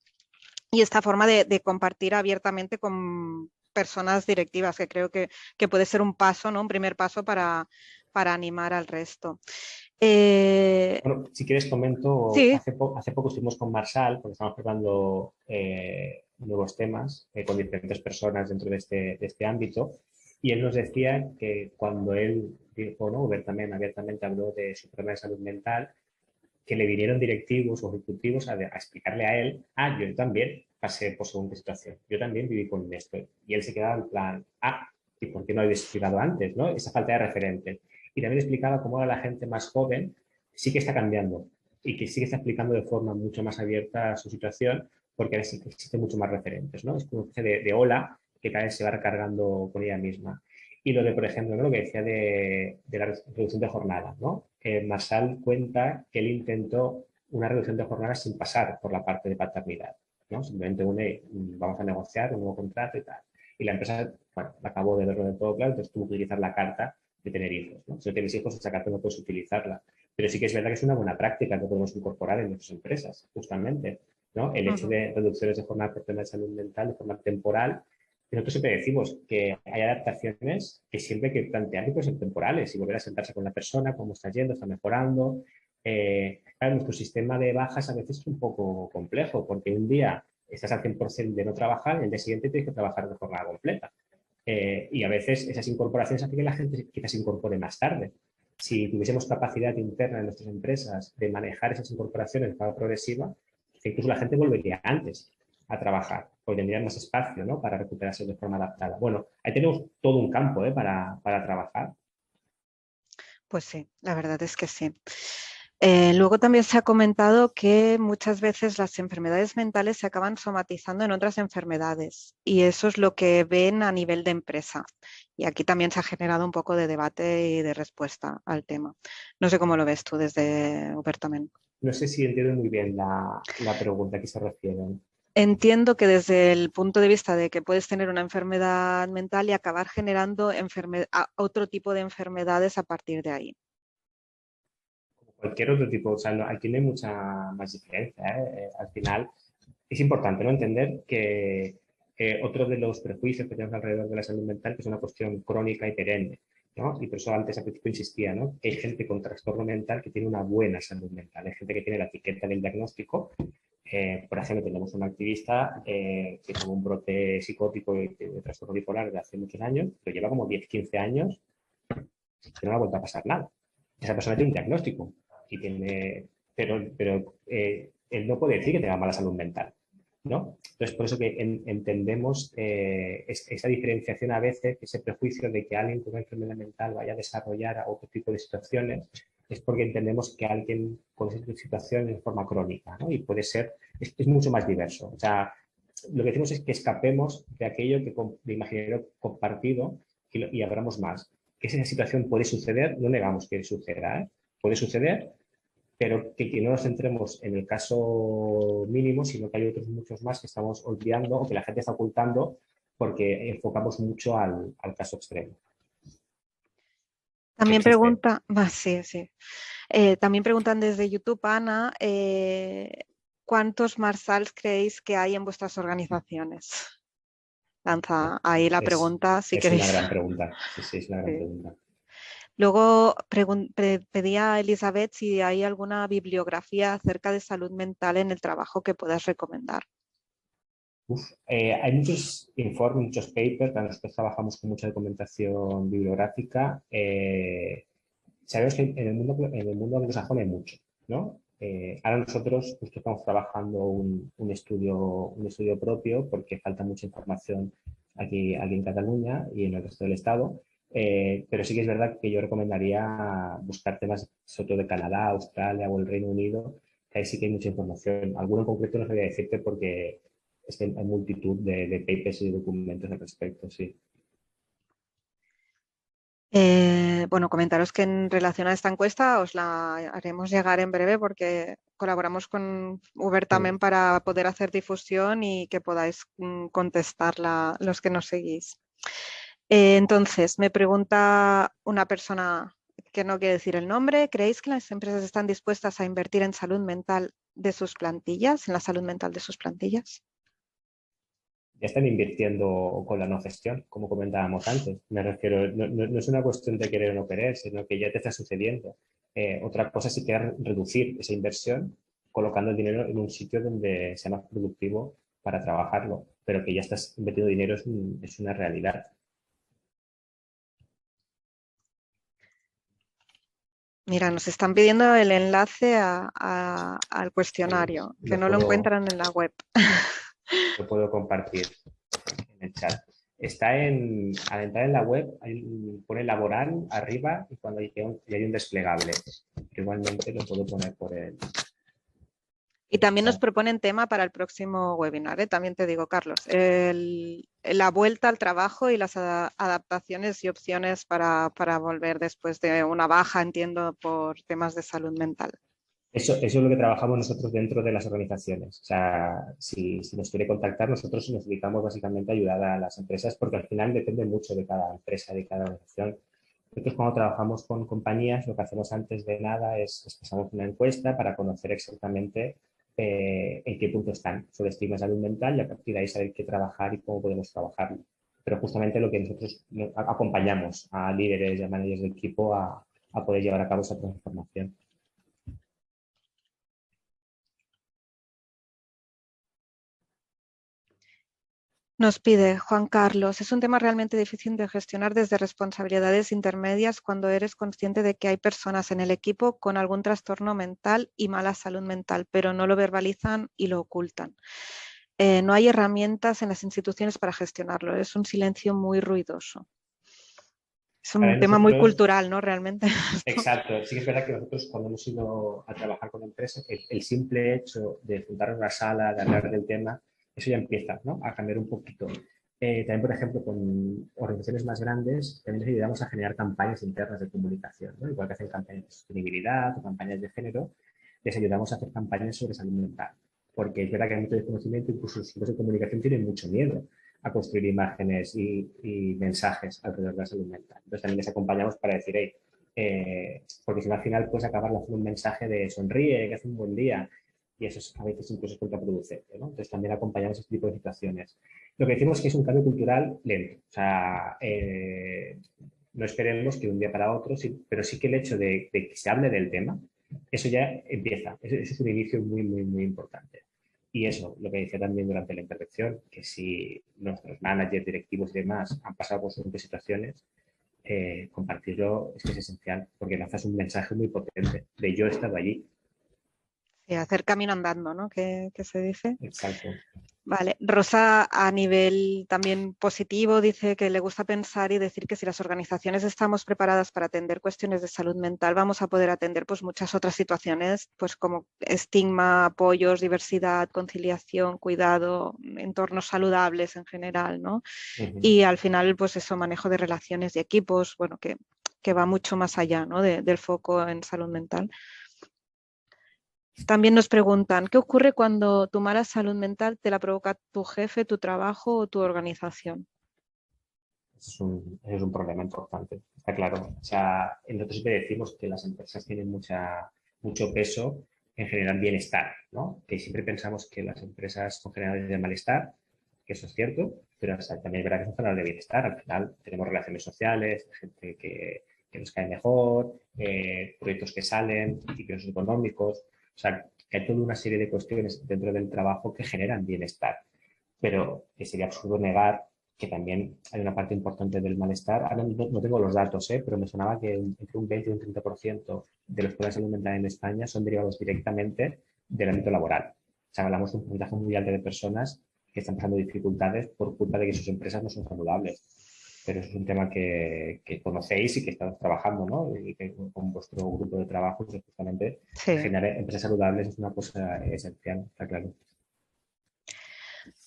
Y esta forma de compartir abiertamente con personas directivas, que creo que puede ser un paso, ¿no?, un primer paso para animar al resto. Bueno, si quieres comento, Sí. hace poco estuvimos con Marsal, porque estamos preparando nuevos temas con diferentes personas dentro de este ámbito, y él nos decía que cuando él dijo, ¿no?, abiertamente habló de su problema de salud mental, que le vinieron directivos o ejecutivos a explicarle a él, yo también pasé por segunda situación, yo también viví con esto, y él se quedaba en plan, ¿y por qué no habéis explicado antes, ¿no? Esa falta de referentes. Y también explicaba cómo ahora la gente más joven sí que está cambiando y que sí que está explicando de forma mucho más abierta su situación, porque ahora sí que existen mucho más referentes, ¿no? Es como una especie de ola que cada vez se va recargando con ella misma. Y lo de, por ejemplo, ¿no?, lo que decía de la reducción de jornada, ¿no? Marsal cuenta que él intentó una reducción de jornada sin pasar por la parte de paternidad, ¿no? Simplemente vamos a negociar un nuevo contrato y tal. Y la empresa, bueno, acabó de verlo de todo claro, entonces tuvo que utilizar la carta de tener hijos, ¿no? Si no tienes hijos, esa carta no puedes utilizarla. Pero sí que es verdad que es una buena práctica que podemos incorporar en nuestras empresas, justamente, ¿no? El hecho de reducciones de jornada por tema de salud mental de forma temporal. Nosotros siempre decimos que hay adaptaciones que siempre hay que plantear que pueden ser temporales y volver a sentarse con la persona, cómo está yendo, está mejorando. Claro, nuestro sistema de bajas a veces es un poco complejo porque un día estás al 100% de no trabajar y el día siguiente tienes que trabajar de jornada completa. Y a veces esas incorporaciones hacen que la gente quizás se incorpore más tarde. Si tuviésemos capacidad interna en nuestras empresas de manejar esas incorporaciones de forma progresiva, incluso la gente volvería antes a trabajar, porque tendrían más espacio, ¿no?, para recuperarse de forma adaptada. Bueno, ahí tenemos todo un campo para trabajar. Pues sí, la verdad es que sí. Luego también se ha comentado que muchas veces las enfermedades mentales se acaban somatizando en otras enfermedades y eso es lo que ven a nivel de empresa. Y aquí también se ha generado un poco de debate y de respuesta al tema. No sé cómo lo ves tú desde Ubertamen. No sé si entiendo muy bien la pregunta a que se refieren. Entiendo que desde el punto de vista de que puedes tener una enfermedad mental y acabar generando otro tipo de enfermedades a partir de ahí. Cualquier otro tipo, o sea, aquí no hay mucha más diferencia, ¿eh? Al final es importante, ¿no?, entender que otro de los prejuicios que tenemos alrededor de la salud mental que es una cuestión crónica y perenne. ¿no? Y por eso antes al principio insistía, ¿no? Que hay gente con trastorno mental que tiene una buena salud mental. Hay gente que tiene la etiqueta del diagnóstico. Por ejemplo, tenemos un activista que tuvo un brote psicótico de trastorno bipolar desde hace muchos años, pero lleva como 10-15 años que no le ha vuelto a pasar nada. Esa persona tiene un diagnóstico, y pero él no puede decir que tenga mala salud mental, ¿no? Entonces, por eso que entendemos esa diferenciación a veces, ese prejuicio de que alguien con una enfermedad mental vaya a desarrollar otro tipo de situaciones, es porque entendemos que alguien con esa situación de forma crónica, ¿no? Y puede ser, es mucho más diverso. O sea, lo que decimos es que escapemos de aquello de imaginario compartido y abramos más. Que esa situación puede suceder, no negamos que suceda, ¿eh? Puede suceder, pero que no nos centremos en el caso mínimo, sino que hay otros muchos más que estamos olvidando o que la gente está ocultando porque enfocamos mucho al caso extremo. También pregunta, sí, sí. También preguntan desde YouTube, Ana, ¿cuántos Marsals creéis que hay en vuestras organizaciones? Lanza ahí la pregunta, si queréis. Es una gran pregunta, sí, es una gran pregunta. Luego pedía a Elizabeth si hay alguna bibliografía acerca de salud mental en el trabajo que puedas recomendar. Hay muchos informes, muchos papers, nosotros trabajamos con mucha documentación bibliográfica. Sabemos que en el mundo anglosajón hay mucho, ¿no? Ahora nosotros justo estamos trabajando un estudio propio porque falta mucha información aquí en Cataluña y en el resto del Estado. Pero sí que es verdad que yo recomendaría buscar temas sobre todo de Canadá, Australia o el Reino Unido, que ahí sí que hay mucha información. Alguno en concreto no sabría decirte porque hay multitud de papers y documentos al respecto, sí. Bueno, comentaros que en relación a esta encuesta os la haremos llegar en breve porque colaboramos con Uber también para poder hacer difusión y que podáis contestarla los que nos seguís. Entonces, me pregunta una persona que no quiere decir el nombre, ¿creéis que las empresas están dispuestas a invertir en salud mental de sus plantillas, en la salud mental de sus plantillas? Ya están invirtiendo con la no gestión, como comentábamos antes. Me refiero, no es una cuestión de querer o no querer, sino que ya te está sucediendo. Otra cosa es que reducir esa inversión colocando el dinero en un sitio donde sea más productivo para trabajarlo, pero que ya estás invirtiendo dinero es una realidad. Mira, nos están pidiendo el enlace al cuestionario, que no lo encuentran en la web. Lo puedo compartir en el chat. Al entrar en la web, pone laboral arriba y cuando hay un desplegable. Igualmente lo puedo poner por el... Y también nos proponen tema para el próximo webinar, ¿eh? También te digo, Carlos, la vuelta al trabajo y las adaptaciones y opciones para volver después de una baja, entiendo, por temas de salud mental. Eso es lo que trabajamos nosotros dentro de las organizaciones. O sea, si nos quiere contactar, nosotros nos dedicamos básicamente a ayudar a las empresas porque al final depende mucho de cada empresa, de cada organización. Nosotros cuando trabajamos con compañías, lo que hacemos antes de nada es pasamos una encuesta para conocer exactamente en qué punto están sobre estima de salud mental y a partir de ahí saber qué trabajar y cómo podemos trabajarlo. Pero justamente lo que nosotros acompañamos a líderes y a managers de equipo a poder llevar a cabo esa transformación. Nos pide Juan Carlos, es un tema realmente difícil de gestionar desde responsabilidades intermedias cuando eres consciente de que hay personas en el equipo con algún trastorno mental y mala salud mental, pero no lo verbalizan y lo ocultan. No hay herramientas en las instituciones para gestionarlo, es un silencio muy ruidoso. Es un tema muy cultural, ¿no? Realmente. Exacto. Sí que es verdad que nosotros cuando hemos ido a trabajar con empresas, el simple hecho de juntar una sala, de hablar del tema, eso ya empieza, ¿no?, a cambiar un poquito. También, por ejemplo, con organizaciones más grandes, también les ayudamos a generar campañas internas de comunicación, ¿no? Igual que hacen campañas de sostenibilidad o campañas de género, les ayudamos a hacer campañas sobre salud mental. Porque es verdad que hay mucho desconocimiento, incluso los equipos de comunicación tienen mucho miedo a construir imágenes y mensajes alrededor de la salud mental. Entonces también les acompañamos para decir, porque si no al final puedes acabar haciendo un mensaje de sonríe, que hace un buen día, y eso a veces incluso es contraproducente, ¿no? Entonces también acompañamos este tipo de situaciones. Lo que decimos es que es un cambio cultural lento. O sea, no esperemos que de un día para otro, pero sí que el hecho de que se hable del tema, eso ya empieza. Ese es un inicio muy, muy, muy importante. Y eso, lo que decía también durante la intervención, que si nuestros managers, directivos y demás han pasado por diferentes situaciones, compartirlo es que es esencial, porque lanzas un mensaje muy potente de yo he estado allí. Sí, hacer camino andando, ¿no? ¿Qué se dice? Exacto. Vale, Rosa a nivel también positivo dice que le gusta pensar y decir que si las organizaciones estamos preparadas para atender cuestiones de salud mental, vamos a poder atender pues muchas otras situaciones, pues como estigma, apoyos, diversidad, conciliación, cuidado, entornos saludables en general, ¿no? Y al final, pues eso, manejo de relaciones y equipos, bueno, que va mucho más allá, ¿no? del foco en salud mental. También nos preguntan, ¿qué ocurre cuando tu mala salud mental te la provoca tu jefe, tu trabajo o tu organización? Ese es un problema importante, está claro. O sea, nosotros siempre decimos que las empresas tienen mucho peso en generar bienestar, ¿no? Que siempre pensamos que las empresas son generadores de malestar, que eso es cierto, pero también es verdad que son generadores de bienestar. Al final tenemos relaciones sociales, gente que nos cae mejor, proyectos que salen, ciclos económicos. O sea, que hay toda una serie de cuestiones dentro del trabajo que generan bienestar. Pero sería absurdo negar que también hay una parte importante del malestar. Ahora no tengo los datos, pero me sonaba que entre un 20 y un 30% de los problemas de salud mental en España son derivados directamente del ámbito laboral. O sea, hablamos de un porcentaje muy alto de personas que están pasando dificultades por culpa de que sus empresas no son saludables. Pero eso es un tema que conocéis y que estamos trabajando, ¿no? Y que con vuestro grupo de trabajo, pues, justamente, Sí. generar empresas saludables es una cosa esencial, está claro.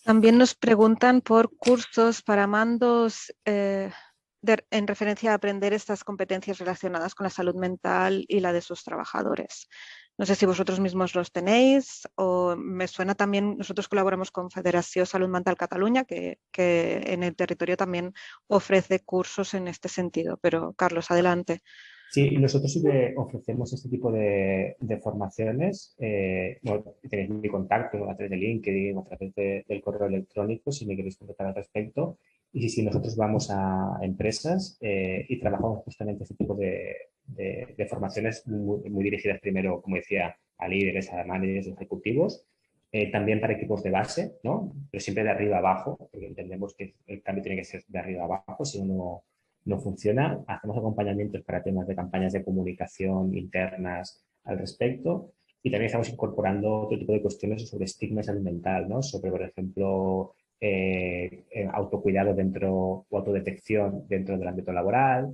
También nos preguntan por cursos para mandos en referencia a aprender estas competencias relacionadas con la salud mental y la de sus trabajadores. No sé si vosotros mismos los tenéis o me suena también, nosotros colaboramos con Federación Salud Mental Cataluña, que en el territorio también ofrece cursos en este sentido. Pero Carlos, adelante. Sí, y nosotros sí que ofrecemos este tipo de formaciones. Bueno, tenéis mi contacto a través de LinkedIn, a través del correo electrónico, si me queréis contactar al respecto. Y si nosotros vamos a empresas y trabajamos justamente este tipo de formaciones muy dirigidas primero, como decía, a líderes, a managers, ejecutivos, también para equipos de base, ¿no? Pero siempre de arriba a abajo, porque entendemos que el cambio tiene que ser de arriba a abajo, si no funciona. Hacemos acompañamientos para temas de campañas de comunicación internas al respecto y también estamos incorporando otro tipo de cuestiones sobre estigma y salud mental, ¿no? Sobre, por ejemplo, autocuidado dentro o autodetección dentro del ámbito laboral,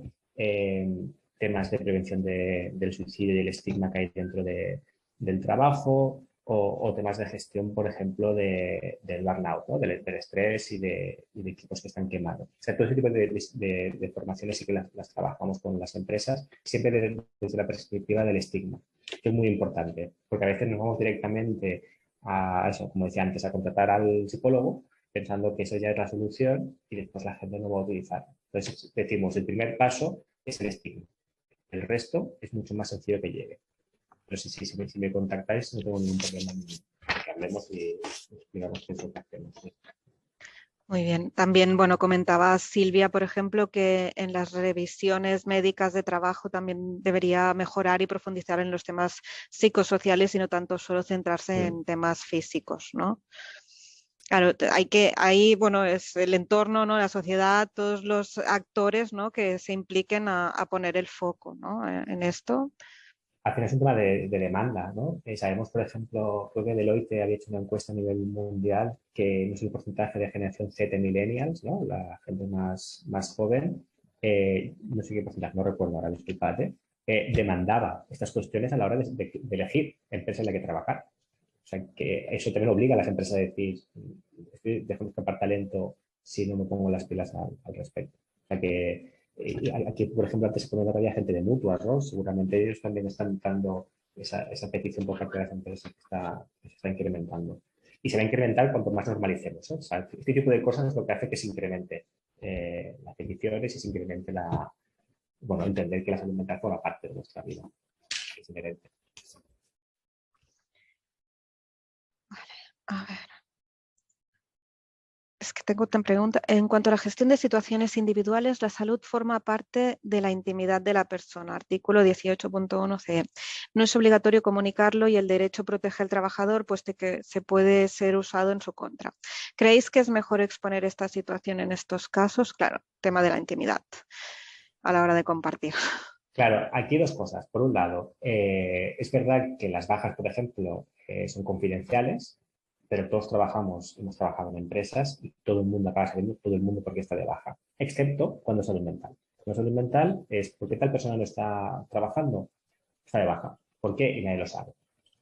temas de prevención del suicidio y el estigma que hay dentro del trabajo, o temas de gestión, por ejemplo, del burnout, ¿no? del estrés y de equipos que están quemados. O sea, todo ese tipo de formaciones sí que las trabajamos con las empresas, siempre desde la perspectiva del estigma, que es muy importante, porque a veces nos vamos directamente a eso, como decía antes, a contratar al psicólogo, pensando que esa ya es la solución y después la gente no va a utilizar. Entonces, decimos, el primer paso es el estigma. El resto es mucho más sencillo que llegue. Pero si me contactáis, no tengo ningún problema en que hablemos y explicamos qué es lo que hacemos. Muy bien. También, bueno, comentaba Silvia, por ejemplo, que en las revisiones médicas de trabajo también debería mejorar y profundizar en los temas psicosociales y no tanto solo centrarse en temas físicos, ¿no? Claro, ahí, bueno, es el entorno, ¿no? La sociedad, todos los actores, ¿no? Que se impliquen a poner el foco, ¿no? En esto. Al final es un tema de demanda, ¿no? Sabemos, por ejemplo, creo que Deloitte había hecho una encuesta a nivel mundial que no sé el porcentaje de generación Z millennials, ¿no? La gente más joven, no sé qué porcentaje, no recuerdo ahora, disculpad, demandaba estas cuestiones a la hora de elegir empresa en la que trabajar. O sea, que eso también obliga a las empresas a decir, estoy dejando escapar talento si no me pongo las pilas al respecto. O sea, que aquí, por ejemplo, antes se ponía que había gente de mutuas, ¿no? Seguramente ellos también están dando esa petición por parte de las empresas que se está incrementando. Y se va a incrementar cuanto más normalicemos, ¿eh? O sea, este tipo de cosas es lo que hace que se incremente las peticiones y se incremente bueno, entender que la salud mental forma parte de nuestra vida. Es inherente. Vale, a ver. Es que tengo otra pregunta. En cuanto a la gestión de situaciones individuales, la salud forma parte de la intimidad de la persona. Artículo 18.1 CE. No es obligatorio comunicarlo y el derecho protege al trabajador, puesto que se puede ser usado en su contra. ¿Creéis que es mejor exponer esta situación en estos casos? Claro, tema de la intimidad a la hora de compartir. Claro, aquí dos cosas. Por un lado, es verdad que las bajas, por ejemplo, son confidenciales, pero todos hemos trabajado en empresas y todo el mundo acaba sabiendo, todo el mundo por qué está de baja, excepto cuando es salud mental. Cuando es salud mental es ¿por qué tal persona no está trabajando? Está de baja. ¿Por qué? Y nadie lo sabe.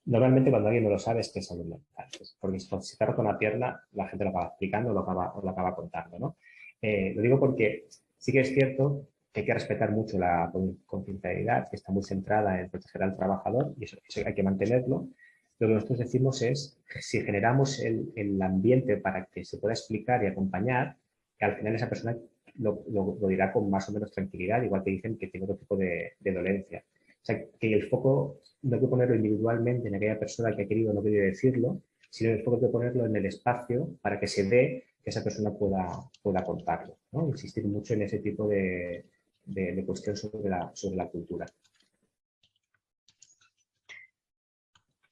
Normalmente cuando alguien no lo sabe es que es salud mental. Porque si te ha roto una pierna, la gente lo acaba explicando o lo acaba contando, ¿no? Lo digo porque sí que es cierto que hay que respetar mucho la confidencialidad, que está muy centrada en proteger al trabajador y eso hay que mantenerlo. Lo que nosotros decimos es que si generamos el ambiente para que se pueda explicar y acompañar, que al final esa persona lo dirá con más o menos tranquilidad, igual que dicen que tiene otro tipo de dolencia. O sea, que el foco no hay que ponerlo individualmente en aquella persona que ha querido o no ha querido decirlo, sino el foco hay que ponerlo en el espacio para que se dé que esa persona pueda contarlo, ¿no? Insistir mucho en ese tipo de cuestión sobre la cultura.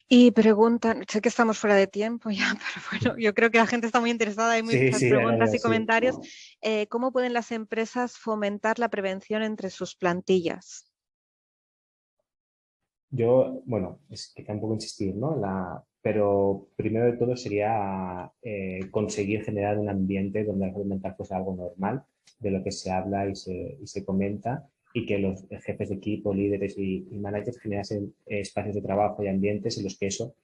Y preguntan, sé que estamos fuera de tiempo ya, pero bueno, yo creo que la gente está muy interesada, hay muchas preguntas y comentarios. ¿Cómo pueden las empresas fomentar la prevención entre sus plantillas? Yo, bueno, es que tampoco insistir, ¿no? Pero primero de todo sería conseguir generar un ambiente donde la salud mental fuese algo normal, de lo que se habla y se comenta, y que los jefes de equipo, líderes y managers generasen espacios de trabajo y ambientes en los que eso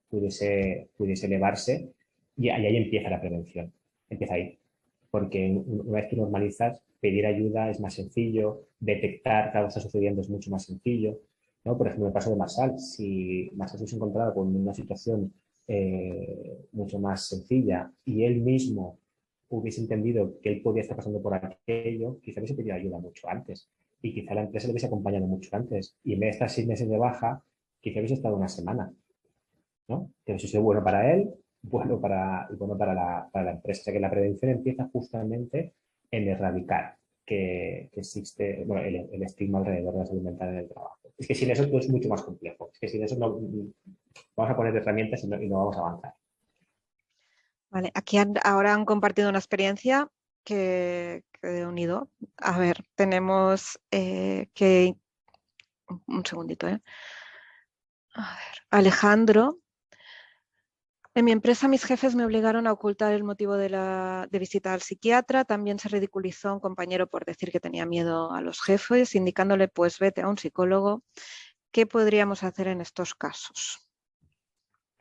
pudiese elevarse, y ahí empieza la prevención, empieza ahí. Porque una vez que normalizas, pedir ayuda es más sencillo, detectar que algo está sucediendo es mucho más sencillo, ¿no? Por ejemplo, en el caso de Marsal, si Marsal se hubiese encontrado con una situación mucho más sencilla y él mismo hubiese entendido que él podía estar pasando por aquello, quizá hubiese pedido ayuda mucho antes y quizá la empresa le hubiese acompañado mucho antes y en vez de estar 6 meses de baja, quizá hubiese estado una semana, ¿no? Que hubiese sido bueno para él, bueno para la empresa. O sea que la prevención empieza justamente en erradicar que existe, bueno, el estigma alrededor de la salud mental en el trabajo. Es que sin eso todo es mucho más complejo. Es que sin eso no vamos a poner herramientas y no vamos a avanzar. Vale, aquí ahora han compartido una experiencia que he unido. A ver, tenemos que... Un segundito, ¿eh? A ver, Alejandro. En mi empresa mis jefes me obligaron a ocultar el motivo de visita al psiquiatra. También se ridiculizó a un compañero por decir que tenía miedo a los jefes, indicándole pues vete a un psicólogo. ¿Qué podríamos hacer en estos casos?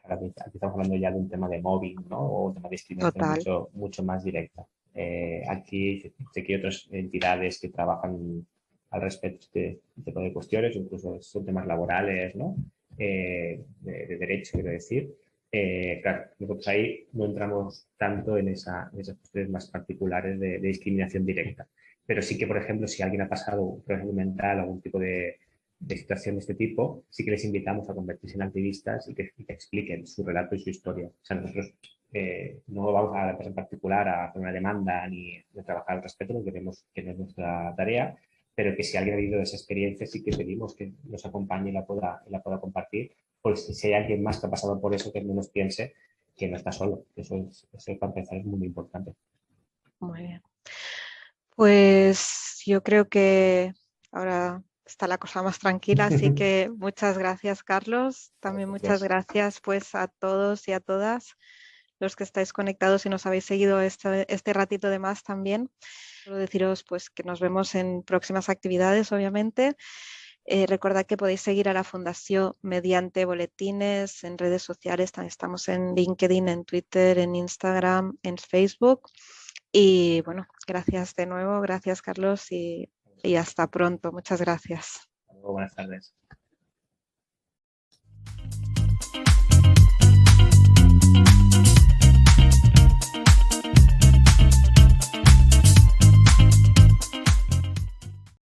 Aquí estamos hablando ya de un tema de mobbing, ¿no? O un tema de discriminación mucho más directa. Aquí sé que hay otras entidades que trabajan al respecto de este tipo de cuestiones, incluso son temas laborales, ¿no? De derecho, quiero decir. Claro, nosotros ahí no entramos tanto en esas cuestiones más particulares de discriminación directa. Pero sí que, por ejemplo, si alguien ha pasado un proceso mental, algún tipo de situación de este tipo, sí que les invitamos a convertirse en activistas y que expliquen su relato y su historia. O sea, nosotros no vamos a la empresa en particular a hacer una demanda ni a trabajar al respecto, porque creemos que no es nuestra tarea, pero que si alguien ha vivido esa experiencia, sí que pedimos que nos acompañe y la pueda compartir, pues si hay alguien más que ha pasado por eso, que no nos piense que no está solo. Eso para empezar es muy importante. Muy bien. Pues yo creo que ahora está la cosa más tranquila, así que muchas gracias, Carlos. También muchas gracias pues a todos y a todas los que estáis conectados y nos habéis seguido este ratito de más también. Quiero deciros pues que nos vemos en próximas actividades, obviamente. Recordad que podéis seguir a la Fundación mediante boletines en redes sociales. Estamos en LinkedIn, en Twitter, en Instagram, en Facebook. Y bueno, gracias de nuevo, gracias Carlos y hasta pronto. Muchas gracias. Buenas tardes.